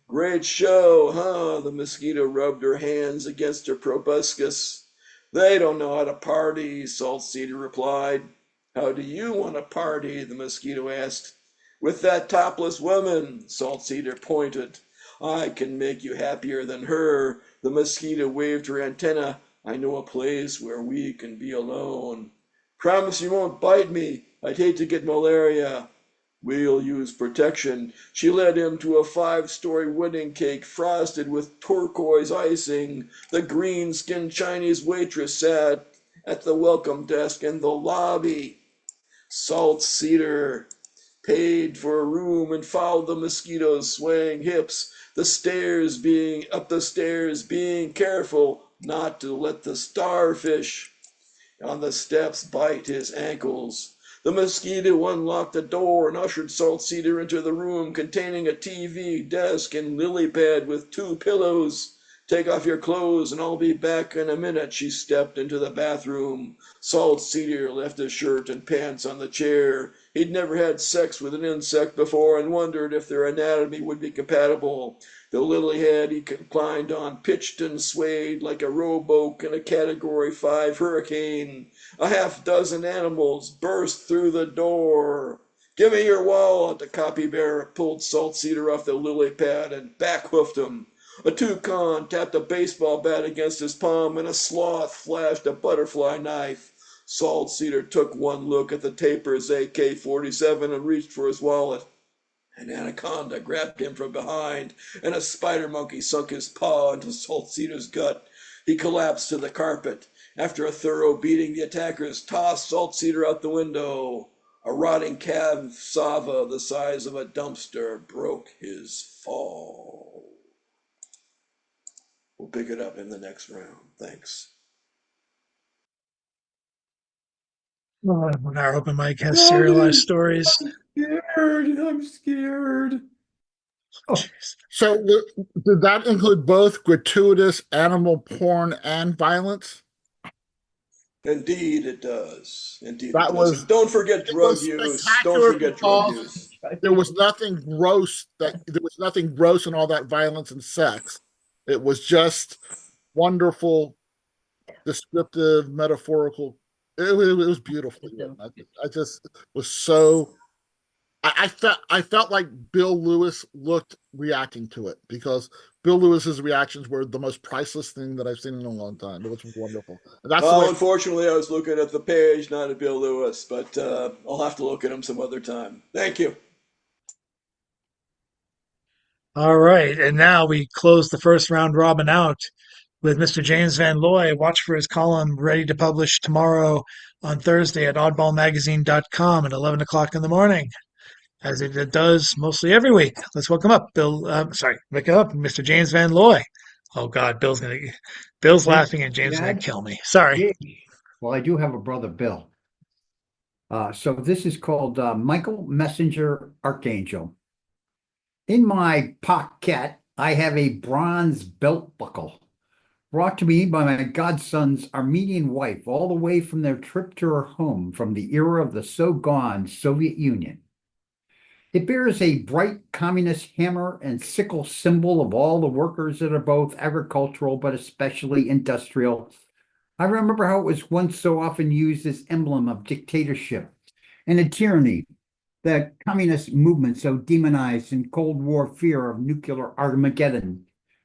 Great show, huh? The mosquito rubbed her hands against her proboscis. They don't know how to party, Salt Cedar replied. How do you want to party? The mosquito asked. With that topless woman, Salt Cedar pointed. I can make you happier than her. The mosquito waved her antenna. I know a place where we can be alone. Promise you won't bite me. I'd hate to get malaria. We'll use protection. She led him to a 5-story wedding cake frosted with turquoise icing. The green-skinned Chinese waitress sat at the welcome desk in the lobby. Salt Cedar paid for a room and followed the mosquito's swaying hips, up the stairs, being careful not to let the starfish on the steps bite his ankles. The mosquito unlocked the door and ushered Salt Cedar into the room containing a TV, desk, and lily pad with 2 pillows. Take off your clothes and I'll be back in a minute. She stepped into the bathroom. Salt Cedar left his shirt and pants on the chair. He'd never had sex with an insect before and wondered if their anatomy would be compatible. The lily head he climbed on pitched and swayed like a rowboat in a Category 5 hurricane. A half dozen animals burst through the door. Give me your wallet. The copybearer pulled Salt Cedar off the lily pad and back hoofed him. A toucan tapped a baseball bat against his palm, and a sloth flashed a butterfly knife. Salt Cedar took one look at the taper's AK-47 and reached for his wallet. An anaconda grabbed him from behind, and a spider monkey sunk his paw into Salt Cedar's gut. He collapsed to the carpet. After a thorough beating, the attackers tossed Salt Cedar out the window. A rotting cassava the size of a dumpster broke his fall. We'll pick it up in the next round. Thanks. When our open mic has serialized stories. I'm scared. Oh, so did that include both gratuitous animal porn and violence? Indeed, it does. Indeed, That it does. was. And don't forget drug use. Don't Spectacular forget drug because use. there was nothing gross in all that violence and sex. It was just wonderful, descriptive, metaphorical. It was beautifully written. I just was so. I felt like Bill Lewis looked reacting to it because Bill Lewis's reactions were the most priceless thing that I've seen in a long time. It was wonderful. And that's the way. Unfortunately, I was looking at the page, not at Bill Lewis, but I'll have to look at him some other time. Thank you. All right. And now we close the first round robin out with Mr. James Van Loy. Watch for his column ready to publish tomorrow on Thursday at oddballmagazine.com at 11 o'clock in the morning, as it does mostly every week. Let's welcome up Mr. James Van Loy. Oh God, Bill's laughing and James is gonna kill me. Sorry. Well, I do have a brother, Bill. So this is called Michael Messenger Archangel. In my pocket, I have a bronze belt buckle brought to me by my godson's Armenian wife, all the way from their trip to her home from the era of the so-gone Soviet Union. It bears a bright communist hammer and sickle symbol of all the workers that are both agricultural but especially industrial. I remember how it was once so often used as emblem of dictatorship and a tyranny, the communist movement so demonized in Cold War fear of nuclear Armageddon,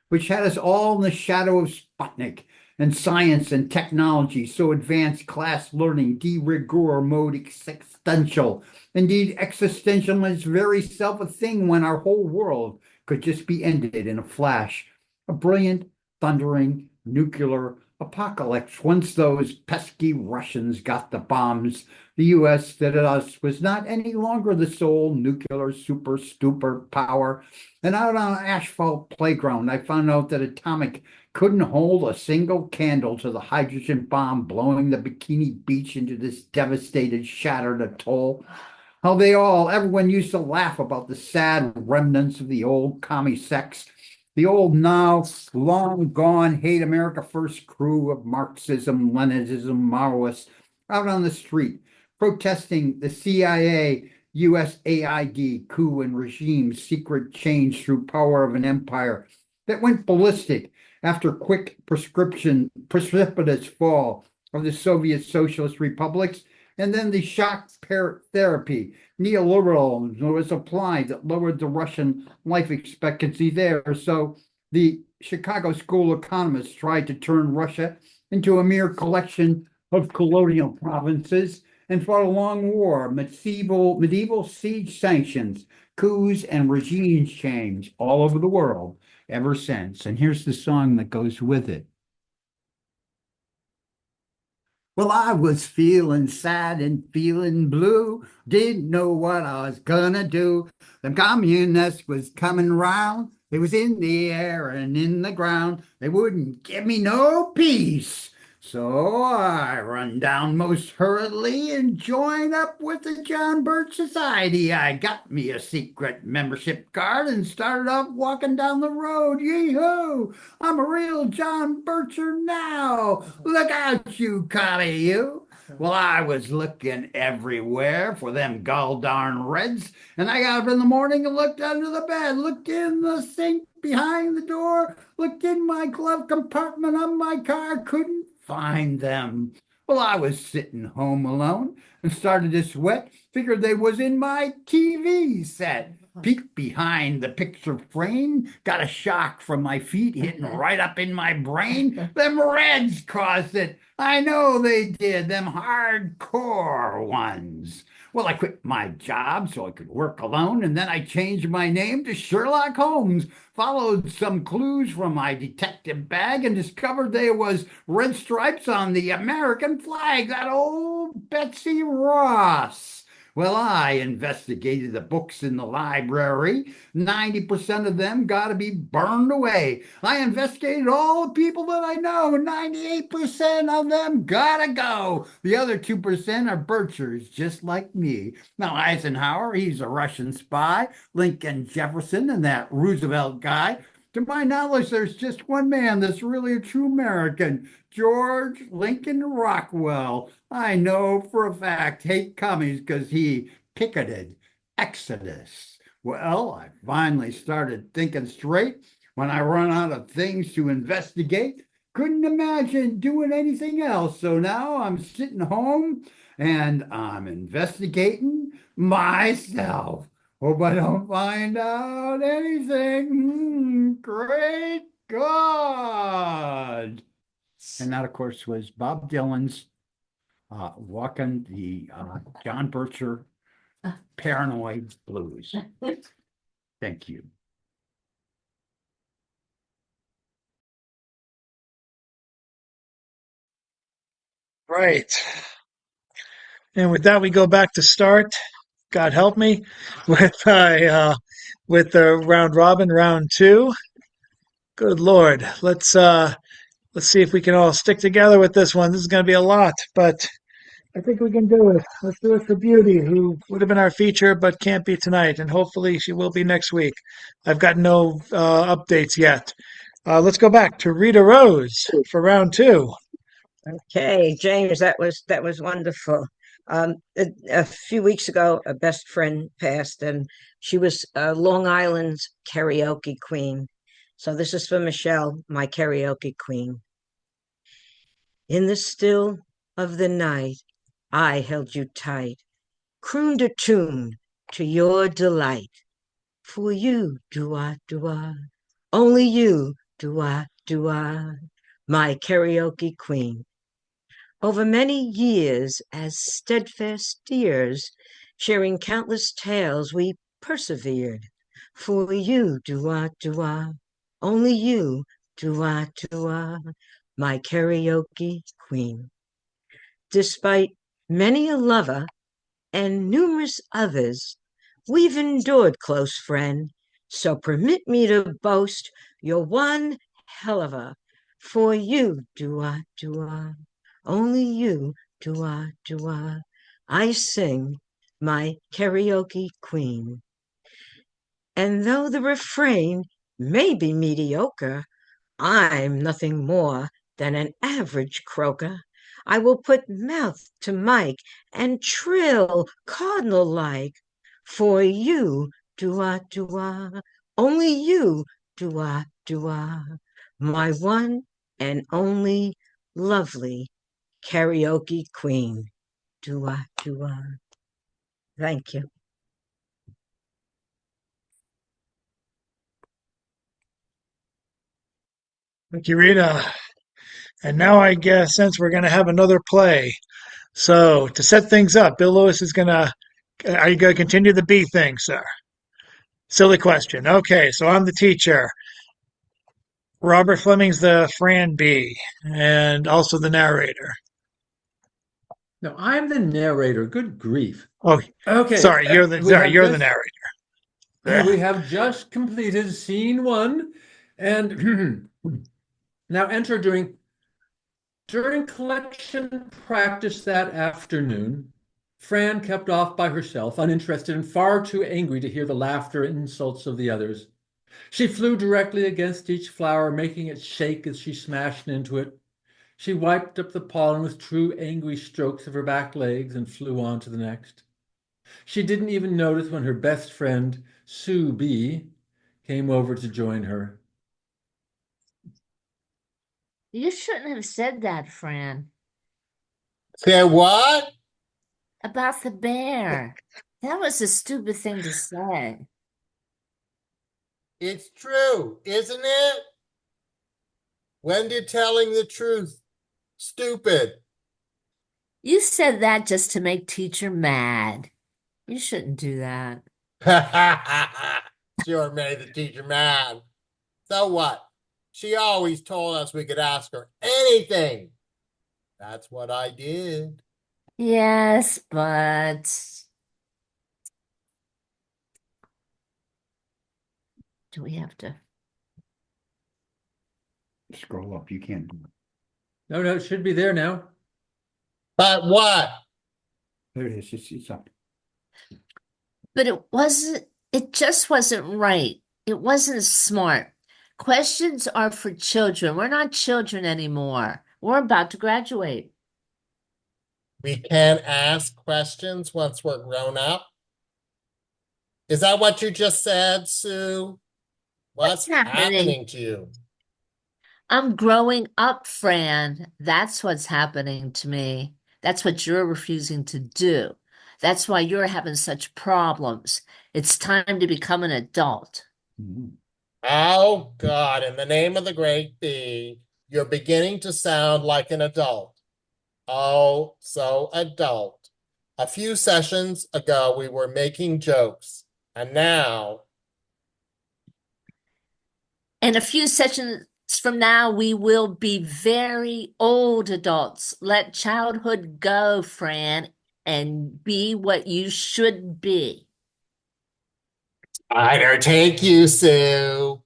which had us all in the shadow of Sputnik, and science and technology so advanced class learning de rigueur mode existential, indeed existential in its very self a thing when our whole world could just be ended in a flash, a brilliant, thundering, nuclear apocalypse once those pesky Russians got the bombs. The U.S. that us was not any longer the sole nuclear super stupor power. And out on an asphalt playground, I found out that atomic couldn't hold a single candle to the hydrogen bomb blowing the Bikini Beach into this devastated, shattered atoll. How everyone used to laugh about the sad remnants of the old commie sex, the old now long gone hate America first crew of Marxism, Leninism, Maoists out on the street, protesting the CIA, USAID coup and regime's secret change through power of an empire that went ballistic after quick precipitous fall of the Soviet Socialist republics, and then the shock therapy neoliberalism was applied that lowered the Russian life expectancy there. So the Chicago school economists tried to turn Russia into a mere collection of colonial provinces and fought a long war, medieval siege sanctions, coups, and regime change all over the world ever since. And here's the song that goes with it. Well, I was feeling sad and feeling blue, didn't know what I was gonna do. The communists was coming round, it was in the air and in the ground. They wouldn't give me no peace. So I run down most hurriedly and join up with the John Birch Society. I got me a secret membership card and started off walking down the road. Yee-hoo! I'm a real John Bircher now. Look out, you collie, you. Well, I was looking everywhere for them gall darn Reds, and I got up in the morning and looked under the bed, looked in the sink behind the door, looked in my glove compartment of my car, couldn't find them. Well, I was sitting home alone and started to sweat, figured they was in my TV set. Peeked behind the picture frame, got a shock from my feet hitting right up in my brain. Them Reds caused it. I know they did, them hardcore ones. Well, I quit my job so I could work alone, and then I changed my name to Sherlock Holmes, followed some clues from my detective bag, and discovered there was red stripes on the American flag, that old Betsy Ross. Well, I investigated the books in the library. 90% of them got to be burned away. I investigated all the people that I know. 98% of them got to go. The other 2% are Birchers, just like me. Now, Eisenhower, he's a Russian spy. Lincoln, Jefferson, and that Roosevelt guy. To my knowledge, there's just one man that's really a true American, George Lincoln Rockwell. I know for a fact, hate commies because he picketed Exodus. Well, I finally started thinking straight when I run out of things to investigate. Couldn't imagine doing anything else. So now I'm sitting home and I'm investigating myself. Hope I don't find out anything. Great God. And that, of course, was Bob Dylan's Walking the John Bircher Paranoid Blues. Thank you. Right. And with that, we go back to start. God help me with the round robin, round two. Good Lord. Let's see if we can all stick together with this one. This is going to be a lot, but I think we can do it. Let's do it for Beauty, who would have been our feature but can't be tonight, and hopefully she will be next week. I've got no updates yet. Let's go back to Rita Rose for round two. Okay, James, that was wonderful. A few weeks ago, a best friend passed, and she was Long Island's karaoke queen. So this is for Michelle, my karaoke queen. In the still of the night, I held you tight, crooned a tune to your delight. For you, do I, only you, do I, my karaoke queen. Over many years, as steadfast steers, sharing countless tales, we persevered. For you, do I, only you, do I, my karaoke queen. Despite many a lover and numerous others, we've endured, close friend. So permit me to boast you're one hell of a. For you, do I, only you, do I, I sing my karaoke queen. And though the refrain may be mediocre, I'm nothing more than an average croaker. I will put mouth to mic and trill cardinal-like. For you, do I, only you, do I, my one and only lovely karaoke queen. Do I. Thank you. Thank you, Rita. And now I guess since we're going to have another play. So to set things up, Bill Lewis is going to. Are you going to continue the B thing, sir? Silly question. Okay, so I'm the teacher. Robert Fleming's the Fran B, and also the narrator. No, I'm the narrator. Good grief. Oh, Okay, sorry, you're the narrator. We have just completed scene one, and now enter during During collection practice that afternoon, Fran kept off by herself, uninterested and far too angry to hear the laughter and insults of the others. She flew directly against each flower, making it shake as she smashed into it. She wiped up the pollen with true angry strokes of her back legs and flew on to the next. She didn't even notice when her best friend, Sue B, came over to join her. You shouldn't have said that, Fran, Say what? about the bear. That was a stupid thing to say. It's true, isn't it? When did telling the truth stupid? You said that just to make teacher mad. You shouldn't do that. Sure made the teacher mad. So what? She always told us we could ask her anything. That's what I did. Yes, but do we have to? Scroll up, you can't. No, it should be there now. But what? There it is. It's up. But it just wasn't right. It wasn't smart. Questions are for children. We're not children anymore. We're about to graduate. We can't ask questions once we're grown up? Is that what you just said, Sue? What's happening to you? I'm growing up, Fran. That's what's happening to me. That's what you're refusing to do. That's why you're having such problems. It's time to become an adult. Oh, God, in the name of the great bee, you're beginning to sound like an adult. Oh, so adult. A few sessions ago, we were making jokes, and now... In a few sessions from now, we will be very old adults. Let childhood go, Fran, and be what you should be. I take you, Sue.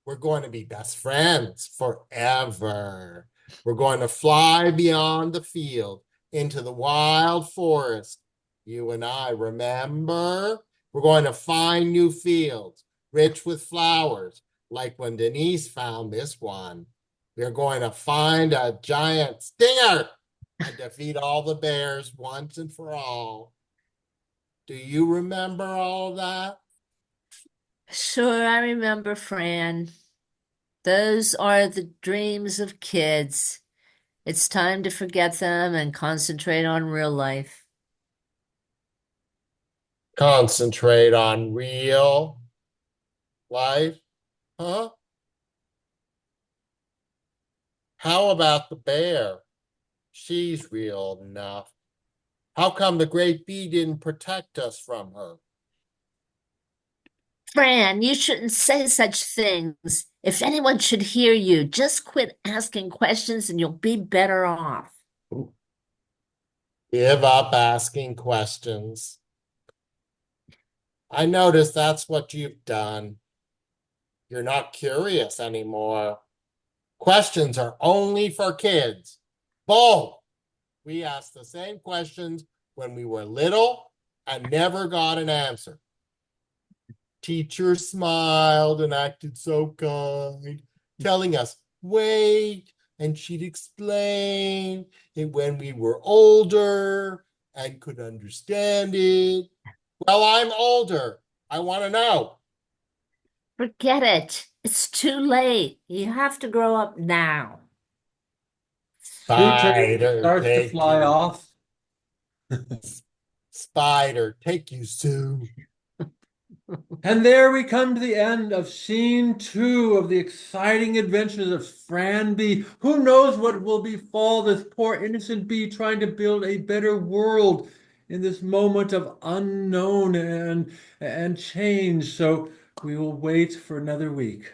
We're going to be best friends forever. We're going to fly beyond the field into the wild forest. You and I, remember? We're going to find new fields, rich with flowers, like when Denise found this one. We're going to find a giant stinger and defeat all the bears once and for all. Do you remember all that? Sure, I remember, Fran. Those are the dreams of kids. It's time to forget them and concentrate on real life. Concentrate on real life, huh? How about the bear? She's real enough. How come the great bee didn't protect us from her? Fran, you shouldn't say such things. If anyone should hear you, just quit asking questions and you'll be better off. Give up asking questions. I notice that's what you've done. You're not curious anymore. Questions are only for kids. Bull! We asked the same questions when we were little and never got an answer. Teacher smiled and acted so kind, telling us, wait, and she'd explain it when we were older and could understand it. Well, I'm older. I want to know. Forget it. It's too late. You have to grow up now. Spider starts to fly off. Spider, take you, Sue. And there we come to the end of scene 2 of the exciting adventures of Fran B. Who knows what will befall this poor innocent bee trying to build a better world in this moment of unknown and change. So we will wait for another week.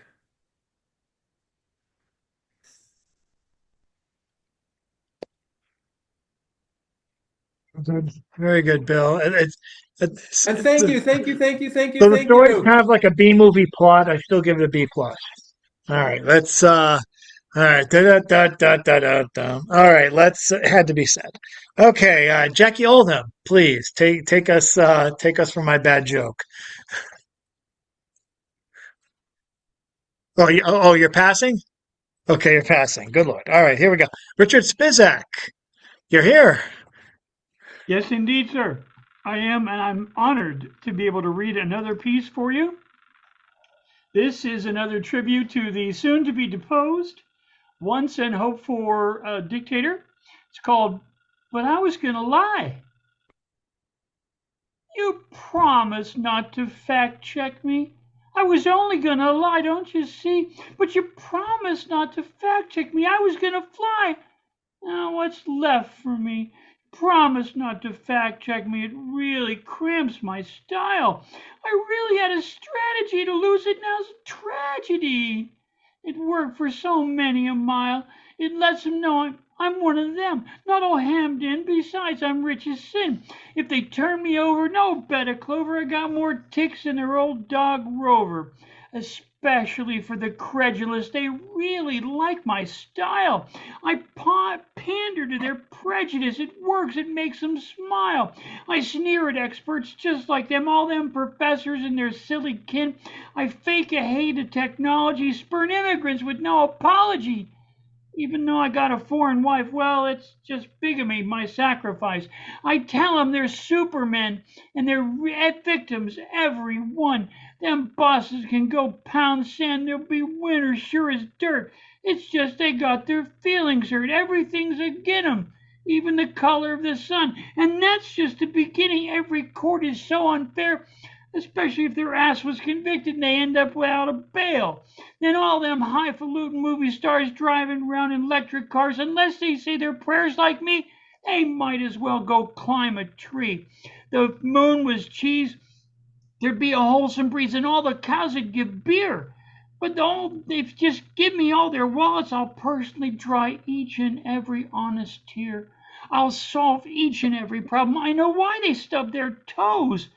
Very good, Bill. And thank you. So the story's kind of like a B movie plot. I still give it a B plus. All right, let's All right. Da, da, da, da, da, da, da. All right. Let's had to be said. Okay, Jackie Oldham, please take us from my bad joke. You're passing? Okay, you're passing. Good Lord. All right, here we go. Richard Spizak, you're here. Yes, indeed, sir. I am, and I'm honored to be able to read another piece for you. This is another tribute to the soon to be deposed, once and hoped for dictator. It's called But I Was Gonna Lie. You promised not to fact check me. I was only gonna lie, don't you see? But you promised not to fact check me. I was gonna fly. Now what's left for me? Promise not to fact check me. It really cramps my style. I really had a strategy to lose it. Now it's a tragedy. It worked for so many a mile. It lets them know I'm one of them, not all hammed in. Besides, I'm rich as sin. If they turn me over, no better clover. I got more ticks than their old dog Rover. Especially for the credulous, they really like my style. I pander to their prejudice. It works. It makes them smile. I sneer at experts just like them, all them professors and their silly kin. I fake a hate of technology, spurn immigrants with no apology. Even though I got a foreign wife, well, it's just bigamy, my sacrifice. I tell them they're supermen and they're victims, every one. Them bosses can go pound sand, they'll be winners sure as dirt. It's just they got their feelings hurt. Everything's agin 'em, even the color of the sun. And that's just the beginning. Every court is so unfair, especially if their ass was convicted and they end up without a bail. Then all them highfalutin movie stars driving around in electric cars, unless they say their prayers like me, they might as well go climb a tree. The moon was cheese, there'd be a wholesome breeze, and all the cows would give beer. But they've just give me all their wallets, I'll personally dry each and every honest tear. I'll solve each and every problem. I know why they stub their toes.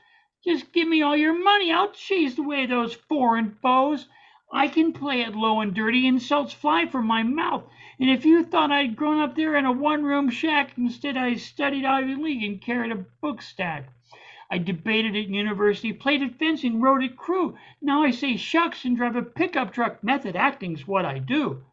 Just give me all your money. I'll chase away those foreign foes. I can play it low and dirty. Insults fly from my mouth. And if you thought I'd grown up there in a one-room shack, instead I studied Ivy League and carried a book stack. I debated at university, played at fencing, rode at crew. Now I say shucks and drive a pickup truck. Method acting's what I do.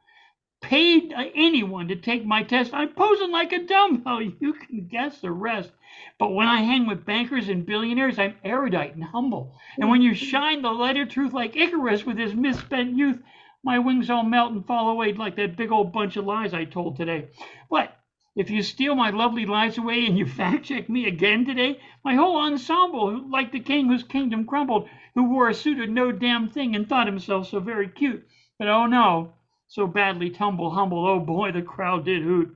Paid anyone to take my test. I'm posing like a dumbbell. You can guess the rest. But when I hang with bankers and billionaires, I'm erudite and humble. And when you shine the light of truth like Icarus with his misspent youth, my wings all melt and fall away like that big old bunch of lies I told today. What? If you steal my lovely lies away and you fact check me again today, my whole ensemble, like the king whose kingdom crumbled, who wore a suit of no damn thing and thought himself so very cute. But oh no, so badly humbled, oh boy, the crowd did hoot.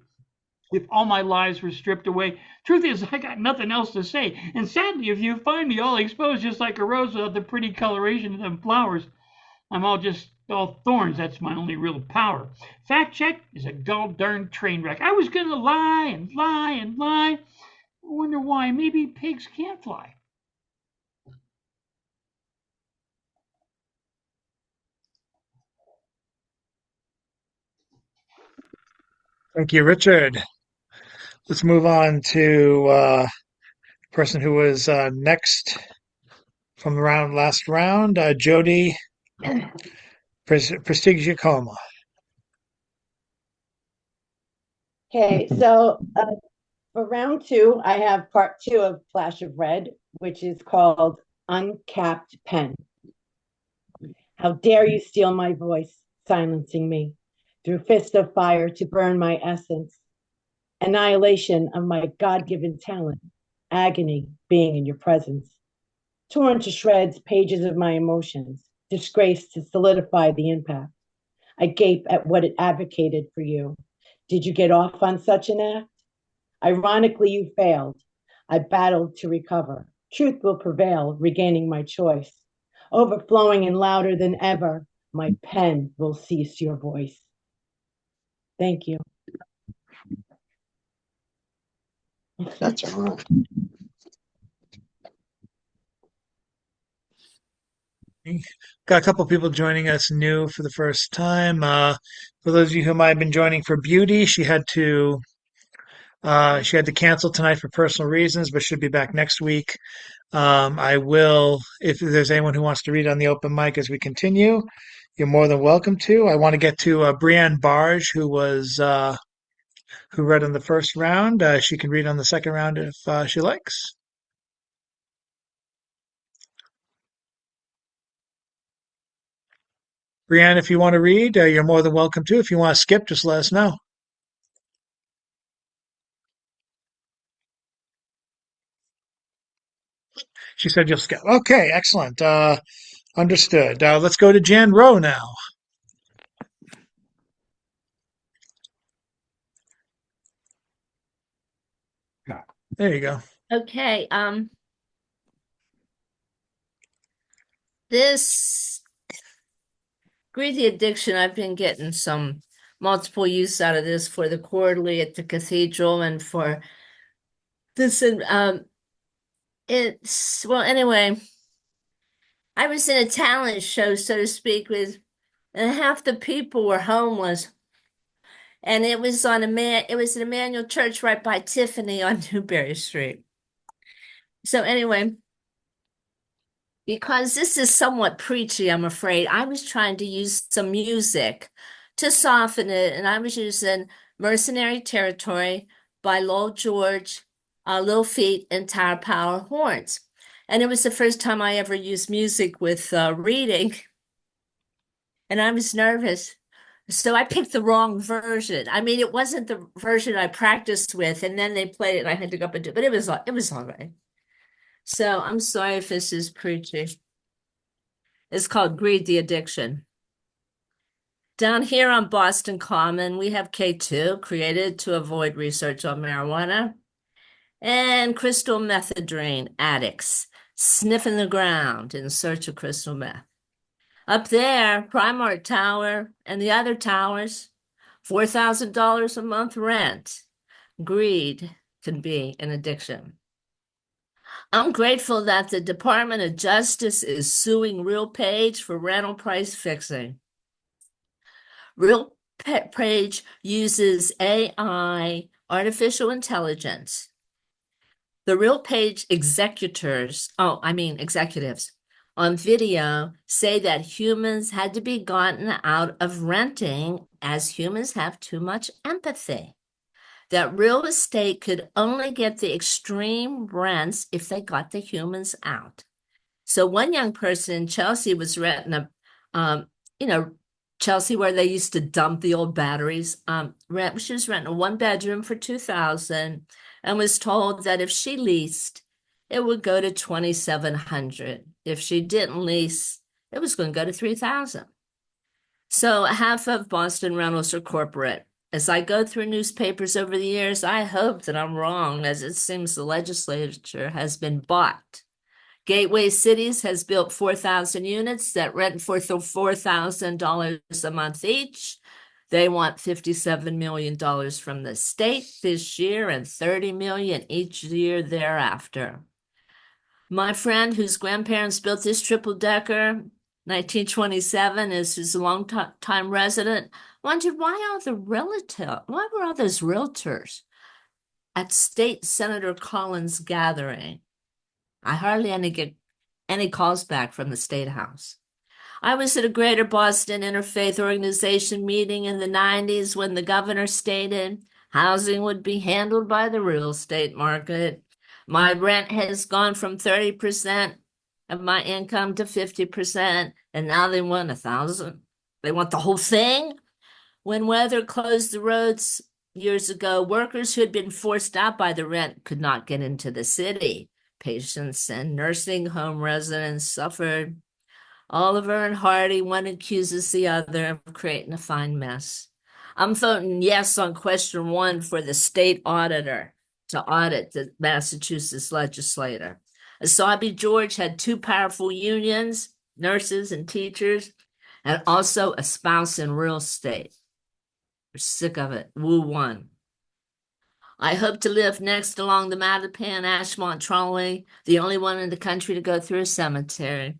If all my lies were stripped away, truth is, I got nothing else to say. And sadly, if you find me all exposed just like a rose without the pretty coloration of them flowers, I'm all thorns. That's my only real power. Fact check is a gall darn train wreck. I was gonna lie and lie and lie. I wonder why. Maybe pigs can't fly. Thank you, Richard. Let's move on to the person who was next from the last round, Jody Prestigiacomo. Okay, so for round two, I have part two of Flash of Red, which is called Uncapped Pen. How dare you steal my voice, silencing me through fists of fire to burn my essence, annihilation of my God-given talent, agony being in your presence, torn to shreds pages of my emotions, disgrace to solidify the impact. I gape at what it advocated for you. Did you get off on such an act? Ironically, you failed. I battled to recover. Truth will prevail, regaining my choice. Overflowing and louder than ever, my pen will cease your voice. Thank you. That's all right. Got a couple people joining us new for the first time. For those of you who might have been joining for Beauty, she had to cancel tonight for personal reasons, but should be back next week. I will, if there's anyone who wants to read on the open mic as we continue, you're more than welcome to. I want to get to Brienne Barge, who read on the first round. She can read on the second round if she likes. Brienne, if you want to read, you're more than welcome to. If you want to skip, just let us know. She said you'll skip. Okay, excellent. Understood. Let's go to Jan Rowe now. There you go. Okay, this Greedy Addiction, I've been getting some multiple use out of this for the quarterly at the cathedral and for this. Well, anyway, I was in a talent show, so to speak, and half the people were homeless. And it was an Emmanuel Church right by Tiffany on Newberry Street. So anyway, because this is somewhat preachy, I'm afraid, I was trying to use some music to soften it, and I was using Mercenary Territory by Lowell George, Lil Feat, and Tower Power horns. And it was the first time I ever used music with reading, and I was nervous. So I picked the wrong version. I mean, it wasn't the version I practiced with, and then they played it, and I had to go up and do it, but it was all right. So I'm sorry if this is preachy. It's called Greed the Addiction. Down here on Boston Common, we have K2, created to avoid research on marijuana, and crystal methadone addicts sniffing the ground in search of crystal meth. Up there, Primark Tower and the other towers, $4,000 a month rent. Greed can be an addiction. I'm grateful that the Department of Justice is suing RealPage for rental price fixing. RealPage uses AI, artificial intelligence. The RealPage executives on video say that humans had to be gotten out of renting as humans have too much empathy. That real estate could only get the extreme rents if they got the humans out. So one young person in Chelsea was renting Chelsea where they used to dump the old batteries. She was renting a 1 bedroom for $2,000 and was told that if she leased, it would go to $2,700. If she didn't lease, it was going to go to $3,000. So half of Boston rentals are corporate. As I go through newspapers over the years, I hope that I'm wrong, as it seems the legislature has been bought. Gateway Cities has built 4,000 units that rent for $4,000 a month each. They want $57 million from the state this year and $30 million each year thereafter. My friend whose grandparents built this triple-decker, 1927, is his long-time resident, wondered why were all those realtors at State Senator Collins' gathering? I hardly get any calls back from the State House. I was at a Greater Boston Interfaith Organization meeting in the 90s when the governor stated housing would be handled by the real estate market. My rent has gone from 30% of my income to 50%, and now they want 1,000. They want the whole thing. When weather closed the roads years ago, workers who had been forced out by the rent could not get into the city. Patients and nursing home residents suffered. Oliver and Hardy, one accuses the other of creating a fine mess. I'm voting yes on question 1 for the state auditor to audit the Massachusetts legislator. Asabi George had 2 powerful unions, nurses and teachers, and also a spouse in real estate. We're sick of it. Woo won. I hope to live next along the Mattapan Ashmont trolley, the only one in the country to go through a cemetery.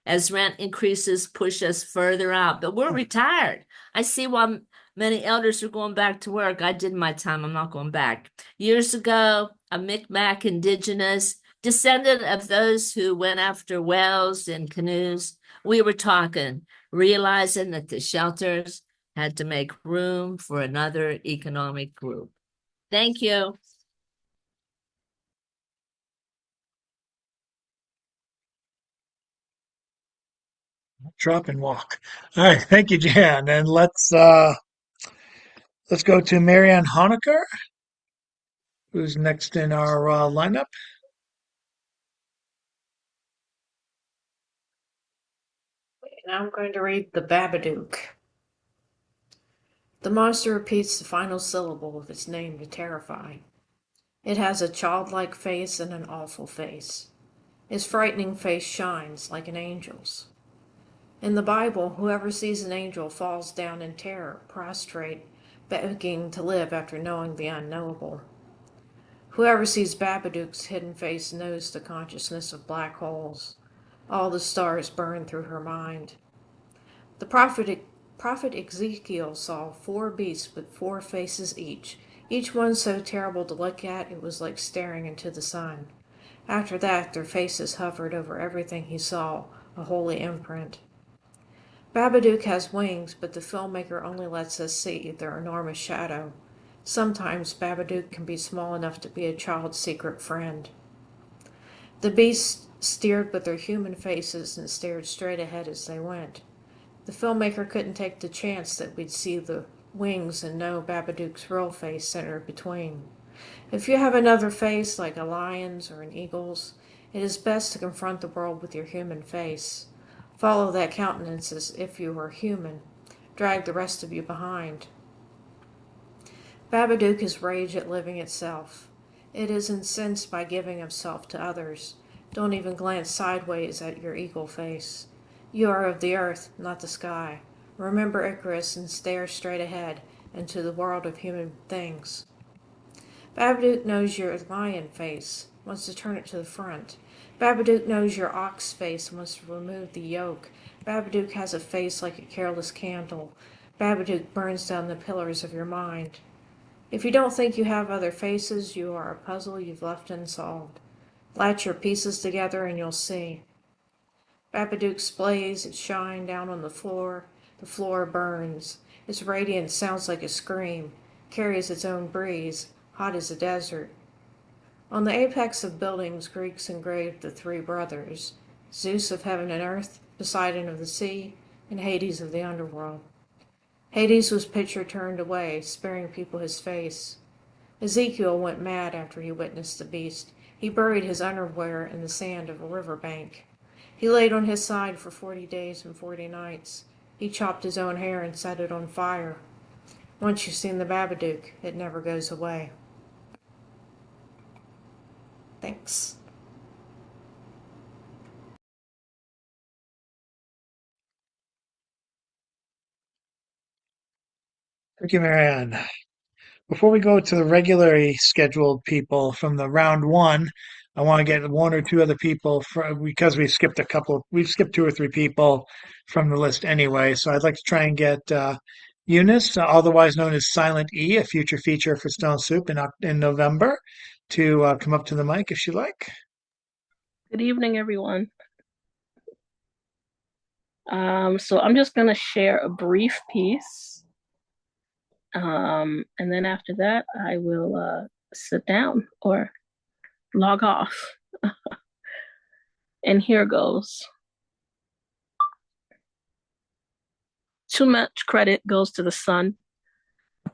as rent increases push us further out. But we're retired. I see why many elders are going back to work. I did my time. I'm not going back. Years ago, a Micmac indigenous descendant of those who went after whales in canoes, we were talking, realizing that the shelters had to make room for another economic group. Thank you. Drop and walk. All right, thank you, Jan. And let's go to Marianne Honecker, who's next in our lineup. And I'm going to read The Babadook. The monster repeats the final syllable of its name to terrify. It has a childlike face and an awful face. Its frightening face shines like an angel's. In the Bible, whoever sees an angel falls down in terror, prostrate, begging to live after knowing the unknowable. Whoever sees Babadook's hidden face knows the consciousness of black holes. All the stars burn through her mind. The prophet Ezekiel saw 4 beasts with 4 faces each one so terrible to look at it was like staring into the sun. After that, their faces hovered over everything he saw, a holy imprint. Babadook has wings, but the filmmaker only lets us see their enormous shadow. Sometimes Babadook can be small enough to be a child's secret friend. The beasts steered with their human faces and stared straight ahead as they went. The filmmaker couldn't take the chance that we'd see the wings and know Babadook's real face centered between. If you have another face, like a lion's or an eagle's, it is best to confront the world with your human face. Follow that countenance as if you were human. Drag the rest of you behind. Babadook is rage at living itself. It is incensed by giving of self to others. Don't even glance sideways at your eagle face. You are of the earth, not the sky. Remember Icarus and stare straight ahead into the world of human things. Babadook knows your lion face, wants to turn it to the front. Babadook knows your ox face and wants to remove the yoke. Babadook has a face like a careless candle. Babadook burns down the pillars of your mind. If you don't think you have other faces, you are a puzzle you've left unsolved. Latch your pieces together and you'll see. Babadook splays its shine down on the floor. The floor burns. Its radiance sounds like a scream, carries its own breeze, hot as a desert. On the apex of buildings, Greeks engraved the 3 brothers, Zeus of heaven and earth, Poseidon of the sea, and Hades of the underworld. Hades was pictured turned away, sparing people his face. Ezekiel went mad after he witnessed the beast. He buried his underwear in the sand of a riverbank. He laid on his side for 40 days and 40 nights. He chopped his own hair and set it on fire. Once you've seen the Babadook, it never goes away. Thanks. Thank you, Marianne. Before we go to the regularly scheduled people from the round 1, I want to get 1 or 2 other people because we've skipped 2 or 3 people from the list anyway. So I'd like to try and get Eunice, otherwise known as Silent E, a future feature for Stone Soup in November, to come up to the mic if she'd like. Good evening, everyone. So I'm just going to share a brief piece. And then after that, I will sit down or log off. And here goes. Too much credit goes to the sun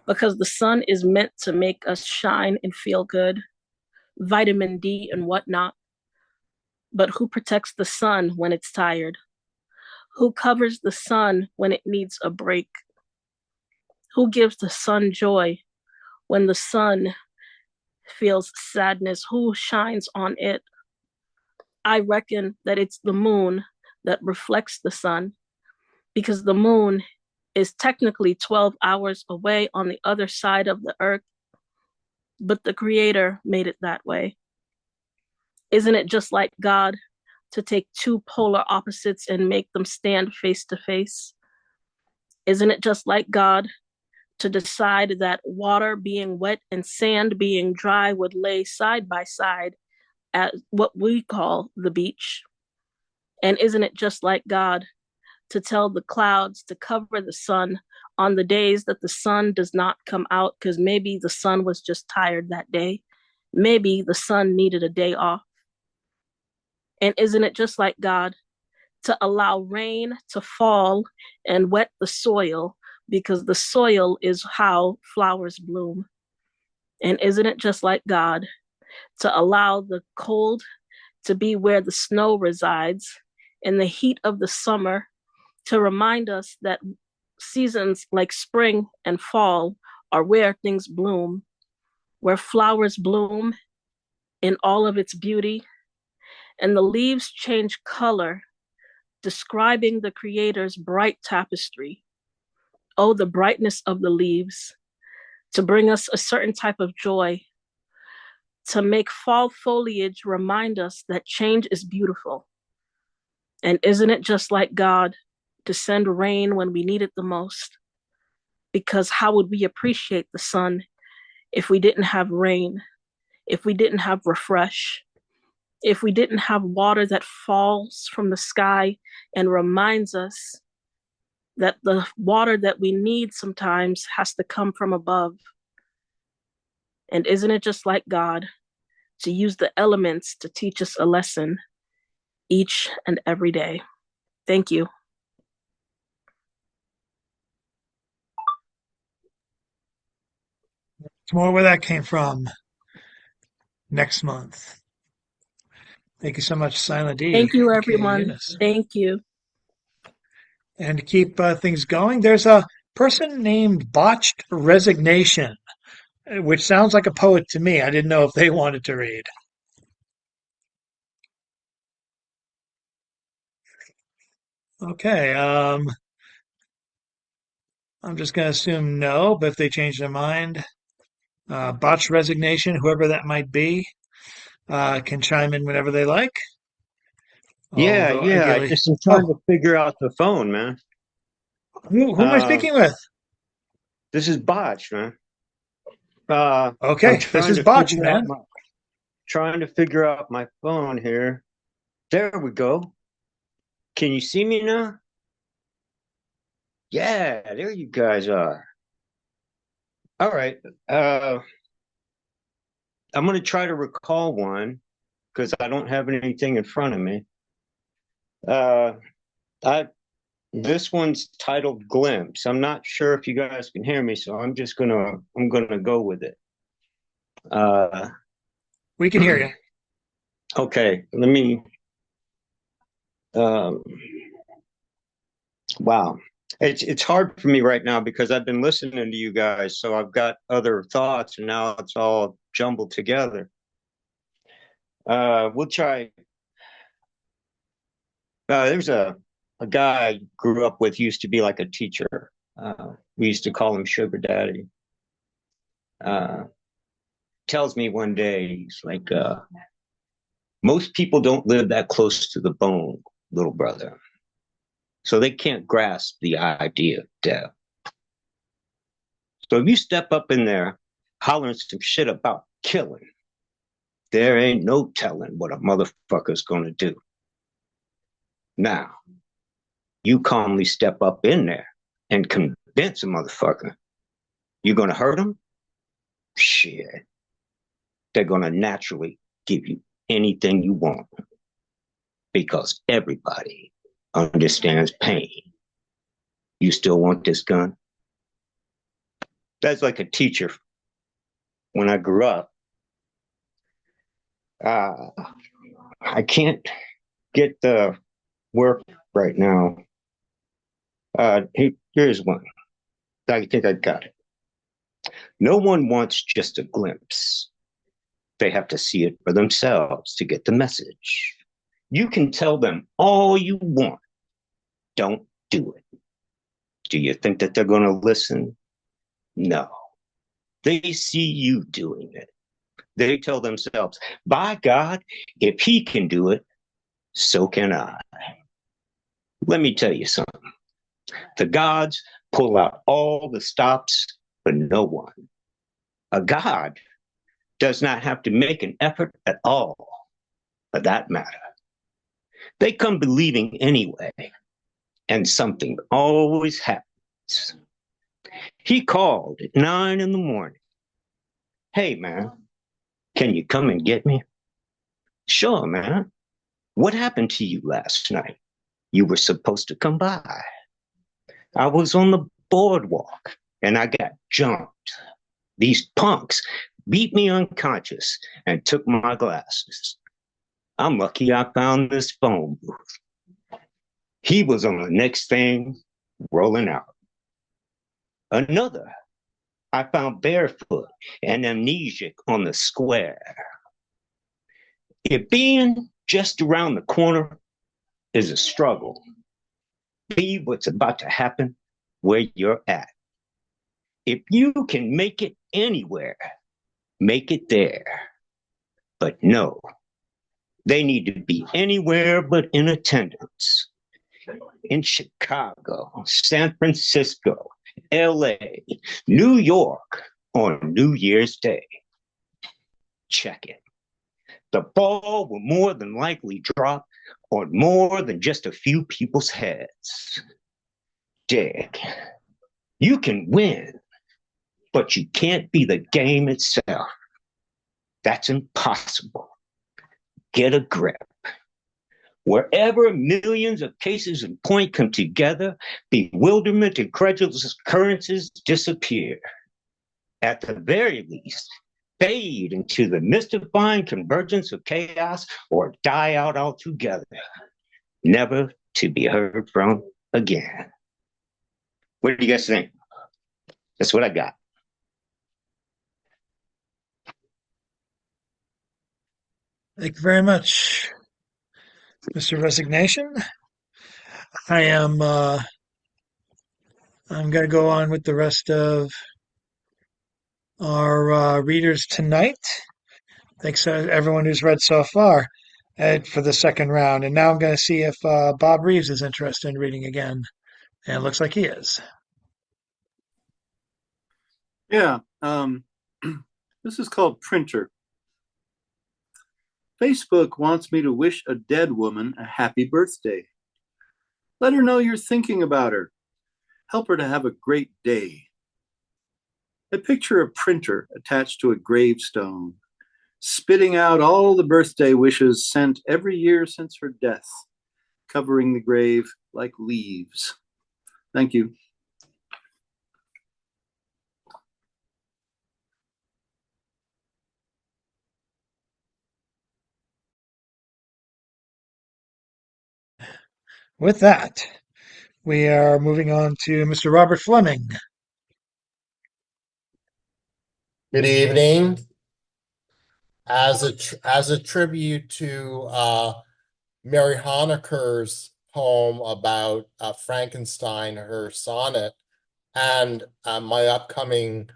because the sun is meant to make us shine and feel good, vitamin D and whatnot. But who protects the sun when it's tired? Who covers the sun when it needs a break? Who gives the sun joy when the sun feels sadness? Who shines on it? I reckon that it's the moon that reflects the sun, because the moon is technically 12 hours away on the other side of the earth, but the creator made it that way. Isn't it just like God? to take two polar opposites and make them stand face to face? Isn't it just like God to decide that water being wet and sand being dry would lay side by side at what we call the beach? And isn't it just like God to tell the clouds to cover the sun on the days that the sun does not come out because maybe the sun was just tired that day? Maybe the sun needed a day off. And isn't it just like God to allow rain to fall and wet the soil because the soil is how flowers bloom? And isn't it just like God to allow the cold to be where the snow resides and the heat of the summer to remind us that seasons like spring and fall are where things bloom, where flowers bloom in all of its beauty, and the leaves change color, describing the Creator's bright tapestry. Oh, the brightness of the leaves, to bring us a certain type of joy, to make fall foliage remind us that change is beautiful. And isn't it just like God to send rain when we need it the most? Because how would we appreciate the sun if we didn't have rain, if we didn't have refresh, if we didn't have water that falls from the sky and reminds us that the water that we need sometimes has to come from above? And isn't it just like God to use the elements to teach us a lesson each and every day? Thank you. More where that came from next month. Thank you so much, Silent D. Thank you, aka everyone. Eunice. Thank you. And to keep things going, there's a person named Botched Resignation, which sounds like a poet to me. I didn't know if they wanted to read. Okay, I'm just going to assume no, but if they change their mind, Botched Resignation, whoever that might be, can chime in whenever they like. Yeah, Although yeah. I ideally, just am trying to figure out the phone, man. who am I speaking with? This is Botch, man. Okay, I'm this trying is to Botched, figure out man. my phone here. There we go. Can you see me now? Yeah, there you guys are. All right. I'm gonna try to recall one because I don't have anything in front of me. I This one's titled Glimpse. I'm not sure if you guys can hear me, so I'm gonna go with it. We can hear you. Okay, let me. Um, wow, it's hard for me right now because I've been listening to you guys, so I've got other thoughts, and now it's all jumbled together. We'll try. There's a guy I grew up with, used to be like a teacher. We used to call him Sugar Daddy. Tells me one day, he's like, most people don't live that close to the bone, little brother. So they can't grasp the idea of death. So if you step up in there hollering some shit about killing, there ain't no telling what a motherfucker's gonna do. Now, you calmly step up in there and convince a motherfucker you're gonna hurt him. Shit. They're gonna naturally give you anything you want because everybody understands pain. You still want this gun? That's like a teacher when I grew up. I can't get the work right now. Here's one. I think I got it. No one wants just a glimpse. They have to see it for themselves to get the message. You can tell them all you want. Don't do it. Do you think that they're going to listen? No. They see you doing it. They tell themselves, by God, if he can do it, So can I. Let me tell you something. The gods pull out all the stops for no one. A god does not have to make an effort at all, for that matter. They come believing anyway, and something always happens. He called at 9 in the morning. Hey, man, can you come and get me? Sure, man. What happened to you last night? You were supposed to come by. I was on the boardwalk and I got jumped. These punks beat me unconscious and took my glasses. I'm lucky I found this phone booth. He was on the next thing, rolling out. Another, I found barefoot and amnesiac on the square. If being just around the corner is a struggle, be what's about to happen where you're at. If you can make it anywhere, make it there. But no, they need to be anywhere but in attendance. In Chicago, San Francisco, LA, New York on New Year's Day. Check it. The ball will more than likely drop on more than just a few people's heads. Dig. You can win, but you can't be the game itself. That's impossible. Get a grip. Wherever millions of cases in point come together, bewilderment and credulous occurrences disappear. At the very least, fade into the mystifying convergence of chaos or die out altogether, never to be heard from again. What do you guys think? That's what I got. Thank you very much, Mr. Resignation. I'm going to go on with the rest of our readers tonight. Thanks to everyone who's read so far for the second round. And now I'm going to see if Bob Reeves is interested in reading again. And it looks like he is. Yeah, this is called Printer. Facebook wants me to wish a dead woman a happy birthday. Let her know you're thinking about her. Help her to have a great day. I picture a printer attached to a gravestone, spitting out all the birthday wishes sent every year since her death, covering the grave like leaves. Thank you. With that, we are moving on to Mr. Robert Fleming. Good evening. As a tribute to Mary Honecker's poem about Frankenstein, her sonnet, and my upcoming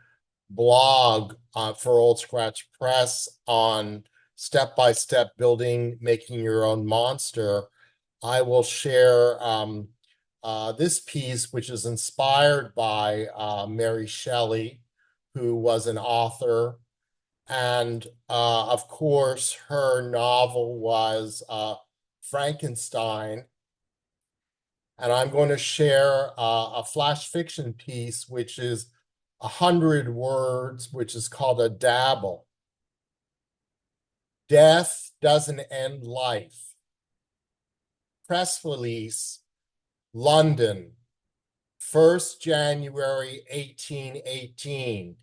blog for Old Scratch Press on step-by-step building, making your own monster, I will share this piece, which is inspired by Mary Shelley, who was an author. And of course, her novel was Frankenstein. And I'm going to share a flash fiction piece, which is 100 words, which is called a dabble. Death doesn't end life. Press release, London, 1st January 1818.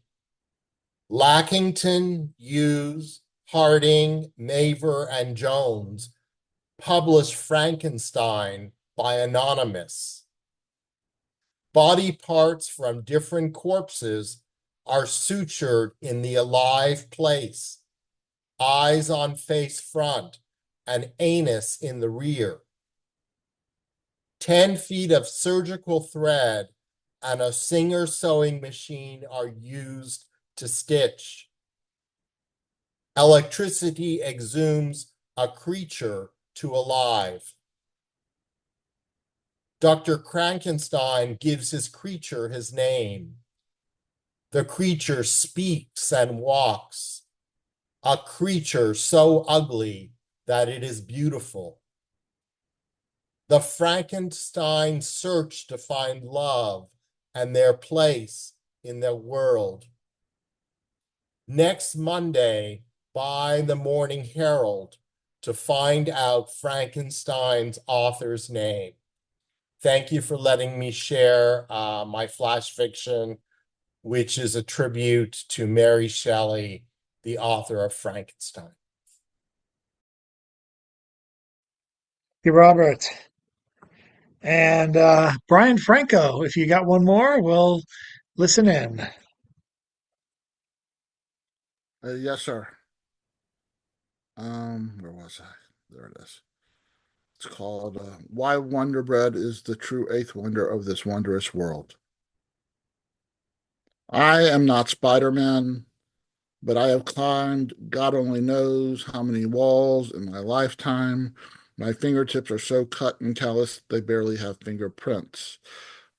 Lackington, Hughes, Harding, Maver, and Jones published Frankenstein by Anonymous. Body parts from different corpses are sutured in the alive place, eyes on face front and anus in the rear. 10 feet of surgical thread and a Singer sewing machine are used to stitch. Electricity exhumes a creature to alive. Dr. Frankenstein gives his creature his name. The creature speaks and walks, a creature so ugly that it is beautiful. The Frankenstein search to find love and their place in the world. Next Monday, buy the Morning Herald to find out Frankenstein's author's name. Thank you for letting me share my flash fiction, which is a tribute to Mary Shelley, the author of Frankenstein. Thank you, Robert. And Brian Franco, if you got one more, we'll listen in. Yes, sir. Where was I? There it is. It's called Why Wonder Bread is the True Eighth Wonder of This Wondrous World. I am not Spider-Man, but I have climbed God only knows how many walls in my lifetime. My fingertips are so cut and calloused they barely have fingerprints.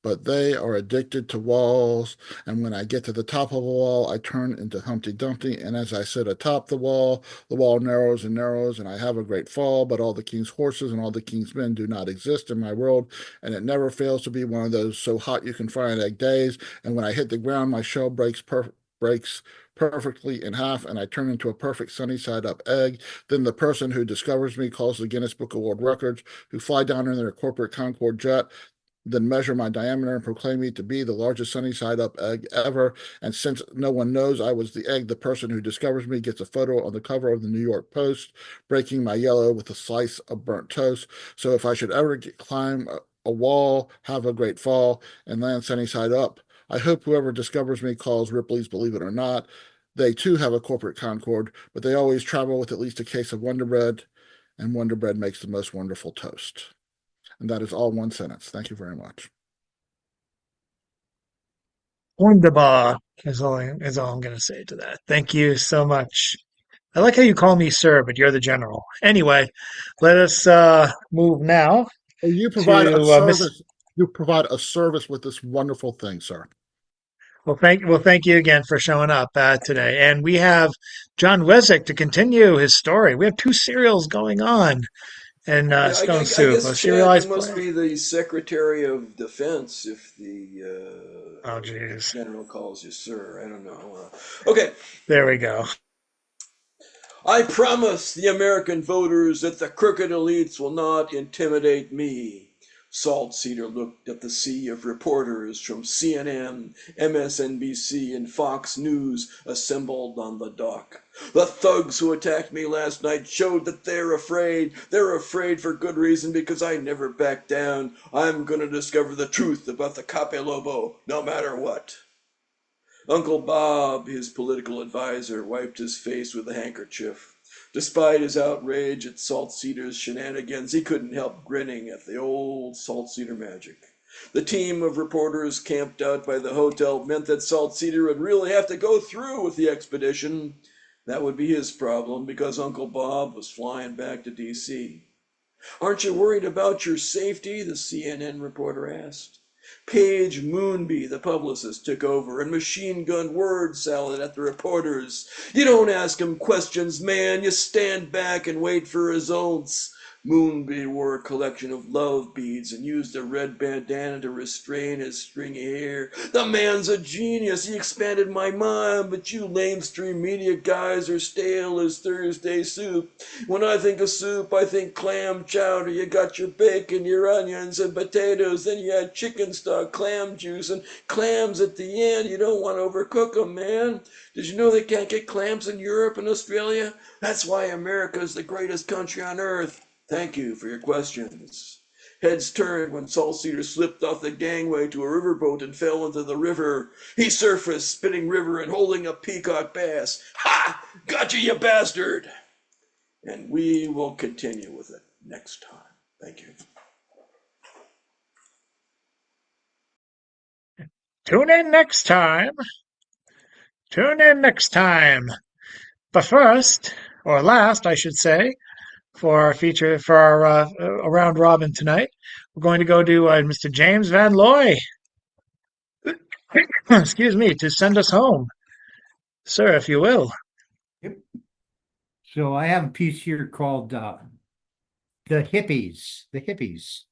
But they are addicted to walls, and when I get to the top of a wall, I turn into Humpty Dumpty, and as I sit atop the wall narrows and narrows, and I have a great fall, but all the king's horses and all the king's men do not exist in my world, and it never fails to be one of those so hot you can fry an egg days, and when I hit the ground, my shell breaks perfectly in half, and I turn into a perfect sunny side up egg. Then the person who discovers me calls the Guinness Book of World Records, who fly down in their corporate Concorde jet, then measure my diameter and proclaim me to be the largest sunny side up egg ever. And since no one knows I was the egg, the person who discovers me gets a photo on the cover of the New York Post, breaking my yellow with a slice of burnt toast. So if I should ever climb a wall, have a great fall, and land sunny side up, I hope whoever discovers me calls Ripley's Believe It or Not. They too have a corporate Concorde, but they always travel with at least a case of Wonder Bread, and Wonder Bread makes the most wonderful toast. And that is all one sentence. Thank you very much. Wunderbar is all I'm going to say to that. Thank you so much. I like how you call me sir, but you're the general. Anyway, let us move now You provide a to Miss. service. You provide a service with this wonderful thing, sir. Thank you again for showing up today. And we have John Wesick to continue his story. We have two serials going on in Yeah, Stone I Soup, guess, a Chad, you serialized must play. be the Secretary of Defense if Oh, the geez. general calls you sir. I don't know. Okay. There we go. I promise the American voters that the crooked elites will not intimidate me. Salt Cedar looked at the sea of reporters from CNN, MSNBC, and Fox News assembled on the dock. The thugs who attacked me last night showed that they're afraid. They're afraid for good reason because I never back down. I'm going to discover the truth about the Cape Lobo, no matter what. Uncle Bob, his political adviser, wiped his face with a handkerchief. Despite his outrage at Salt Cedar's shenanigans, he couldn't help grinning at the old Salt Cedar magic. The team of reporters camped out by the hotel meant that Salt Cedar would really have to go through with the expedition. That would be his problem because Uncle Bob was flying back to D.C. Aren't you worried about your safety? The CNN reporter asked. Paige Moonby, the publicist, took over and machine gunned word salad at the reporters. You don't ask him questions, man. You stand back and wait for results. Moonby wore a collection of love beads and used a red bandana to restrain his stringy hair. The man's a genius. He expanded my mind, but you lamestream media guys are stale as Thursday soup. When I think of soup, I think clam chowder. You got your bacon, your onions, and potatoes. Then you add chicken stock, clam juice, and clams at the end. You don't want to overcook them, man. Did you know they can't get clams in Europe and Australia? That's why America is the greatest country on earth. Thank you for your questions. Heads turned when Salt Cedar slipped off the gangway to a riverboat and fell into the river. He surfaced, spitting river and holding a peacock bass. Ha! Gotcha, you bastard! And we will continue with it next time. Thank you. Tune in next time. Tune in next time. But first, or last, I should say, for our feature for our round robin tonight. We're going to go to Mr. James Van Loy. Excuse me, to send us home, sir, if you will. Yep. So I have a piece here called The Hippies. The Hippies.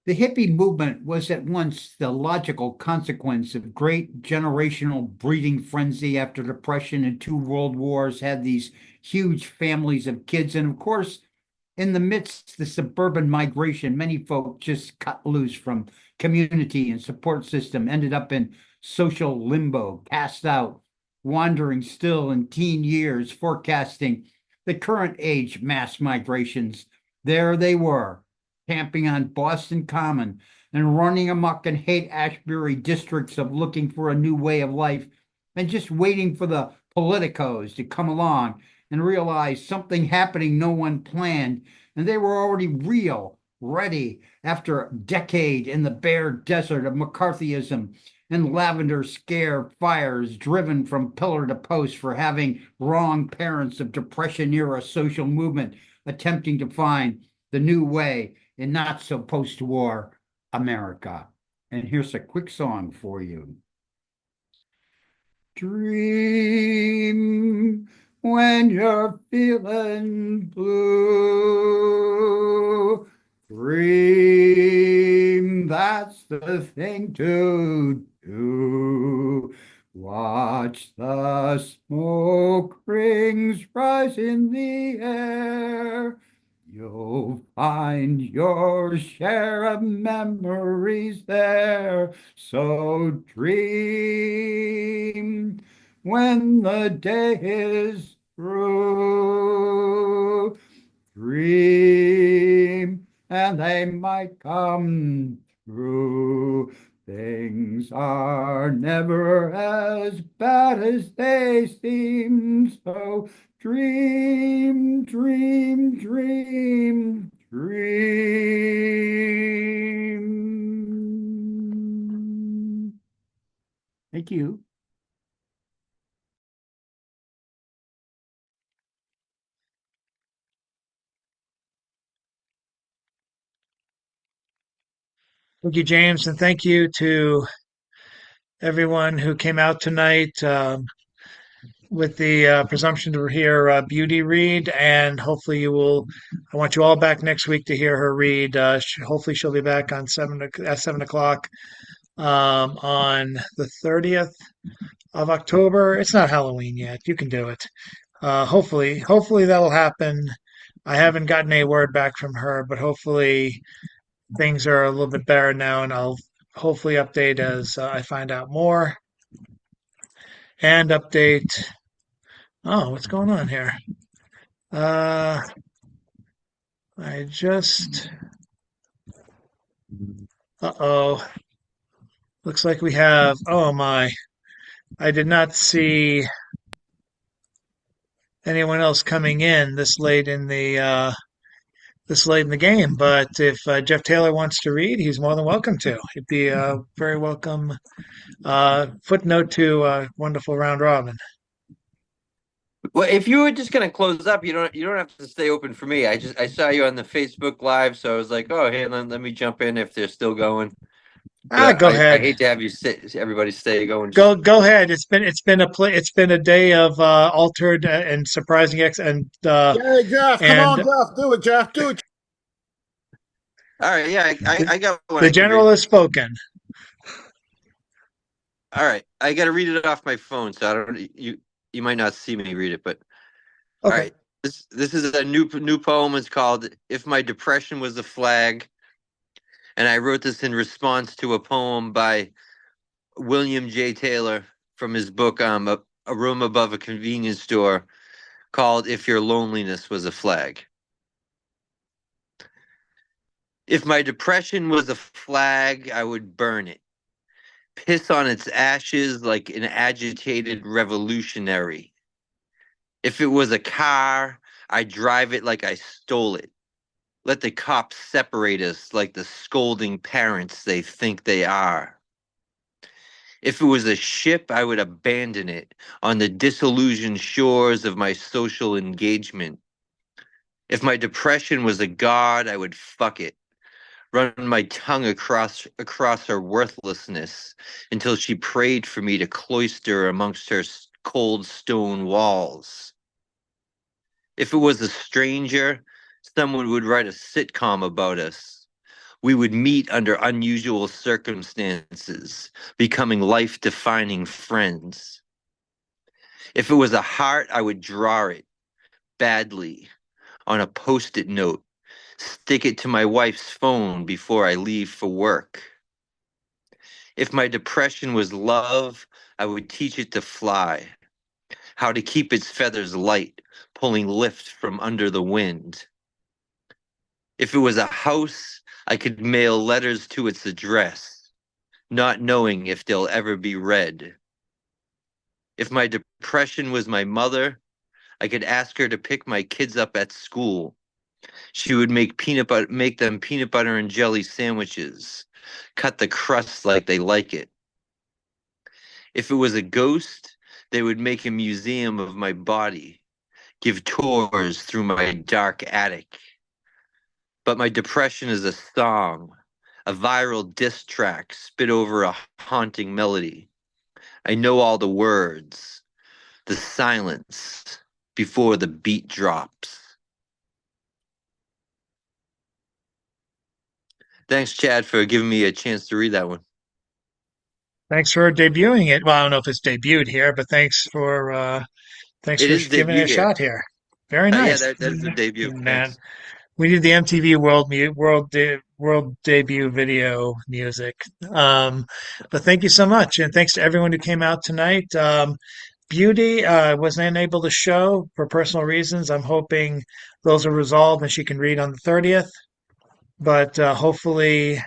The hippie movement was at once the logical consequence of great generational breeding frenzy after Depression and two world wars had these huge families of kids. And of course, in the midst of the suburban migration, many folk just cut loose from community and support system, ended up in social limbo, cast out, wandering still in teen years, forecasting the current age mass migrations. There they were, camping on Boston Common and running amok in Haight-Ashbury districts of looking for a new way of life and just waiting for the politicos to come along and realize something happening no one planned, and they were already real, ready after a decade in the bare desert of McCarthyism and lavender scare fires driven from pillar to post for having wrong parents of Depression era social movement attempting to find the new way in not so post-war America. And here's a quick song for you. Dream when you're feeling blue. Dream, that's the thing to do. Watch the smoke rings rise in the air. You'll find your share of memories there. So dream when the day is through. Dream and they might come true. Things are never as bad as they seem. So dream, dream, dream, dream. Thank you. Thank you, James, and thank you to everyone who came out tonight with the presumption to hear Beauty read, and hopefully you will. I want you all back next week to hear her read. Hopefully she'll be back on at 7 o'clock on the 30th of October. It's not Halloween yet. You can do it. Hopefully that'll happen. I haven't gotten a word back from her, but hopefully things are a little bit better now, and I'll hopefully update as I find out more and update. Oh, what's going on here? I just. Uh-oh. Looks like we have. Oh my. I did not see anyone else coming in this late in the game. But if Jeff Taylor wants to read, he's more than welcome to. It'd be a very welcome footnote to wonderful round robin. Well, if you were just gonna close up, you don't have to stay open for me. I saw you on the Facebook Live, so I was like, oh, hey, let me jump in if they're still going. Go ahead. I hate to have you everybody stay going. Go ahead. It's been a day of altered and surprising Hey, Jeff, come on, Jeff, do it, Jeff, do it. All right, yeah, I got one. The general has spoken. All right, I got to read it off my phone, so I don't. You might not see me read it, but okay. All right. This is a new poem. It's called "If My Depression Was a Flag," and I wrote this in response to a poem by William J. Taylor from his book A Room Above a Convenience Store called "If Your Loneliness Was a Flag." If my depression was a flag, I would burn it, piss on its ashes like an agitated revolutionary. If it was a car, I'd drive it like I stole it. Let the cops separate us like the scolding parents they think they are. If it was a ship, I would abandon it on the disillusioned shores of my social engagement. If my depression was a god, I would fuck it. Run my tongue across her worthlessness until she prayed for me to cloister amongst her cold stone walls. If it was a stranger, someone would write a sitcom about us. We would meet under unusual circumstances, becoming life-defining friends. If it was a heart, I would draw it badly on a post-it note, stick it to my wife's phone before I leave for work. If my depression was love, I would teach it to fly, how to keep its feathers light, pulling lift from under the wind. If it was a house, I could mail letters to its address, not knowing if they'll ever be read. If my depression was my mother, I could ask her to pick my kids up at school. She would make them peanut butter and jelly sandwiches, cut the crust like they like it. If it was a ghost, they would make a museum of my body, give tours through my dark attic. But my depression is a song, a viral diss track spit over a haunting melody. I know all the words, the silence before the beat drops. Thanks, Chad, for giving me a chance to read that one. Thanks for debuting it. Well, I don't know if it's debuted here, but thanks It for is giving it a debut here. shot here. Very Yeah, nice. that is the debut. Man, Thanks. we need the MTV World debut video music. But thank you so much, and thanks to everyone who came out tonight. Beauty wasn't able to show for personal reasons. I'm hoping those are resolved and she can read on the 30th. But hopefully,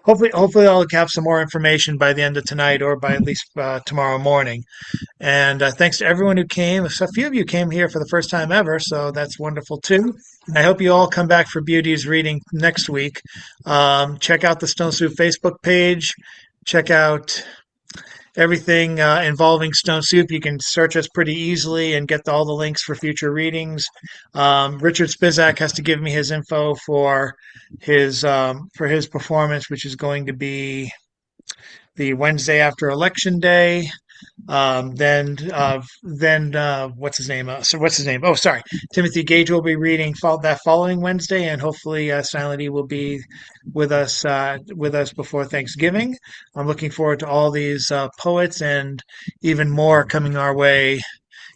I'll have some more information by the end of tonight or by at least tomorrow morning. And thanks to everyone who came. A few of you came here for the first time ever, so that's wonderful too. And I hope you all come back for Beauty's reading next week. Check out the Stone Soup Facebook page. Check out everything involving Stone Soup. You can search us pretty easily and get all the links for future readings. Richard Spizak has to give me his info for his performance, which is going to be the Wednesday after Election Day. What's his name? What's his name? Oh, sorry. Timothy Gage will be reading that following Wednesday, and hopefully Silent E will be with us before Thanksgiving. I'm looking forward to all these poets and even more coming our way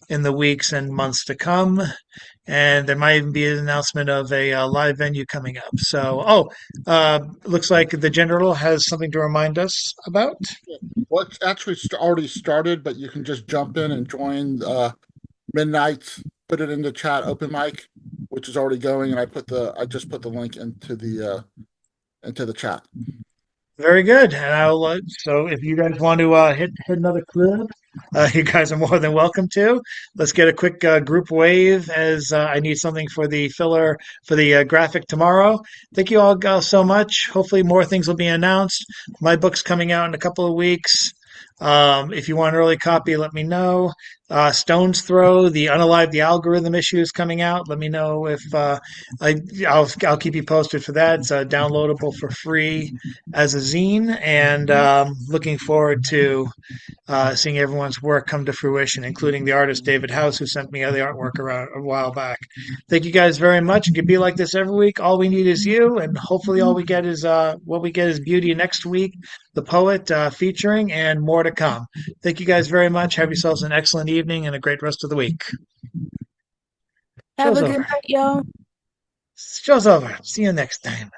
in the weeks and months to come. And there might even be an announcement of a live venue coming up. So, looks like the general has something to remind us about. Well, it's actually already started, but you can just jump in and join Midnight's. Put it in the chat open mic, which is already going, and I just put the link into the chat. Very good. And so if you guys want to hit another club, you guys are more than welcome to. Let's get a quick group wave as I need something for the filler for the graphic tomorrow. Thank you all so much. Hopefully more things will be announced. My book's coming out in a couple of weeks. If you want an early copy, let me know. Stone's Throw, the Unalive the Algorithm issue is coming out. Let me know if I'll keep you posted for that. It's downloadable for free as a zine, and looking forward to seeing everyone's work come to fruition, including the artist David House, who sent me the artwork around a while back. Thank you guys very much. It could be like this every week. All we need is you, and hopefully, all we get is what we get is Beauty next week, the poet featuring, and more to come. Thank you guys very much. Have yourselves an excellent evening and a great rest of the week. Have Show's a good over. night, y'all. Show's over. See you next time.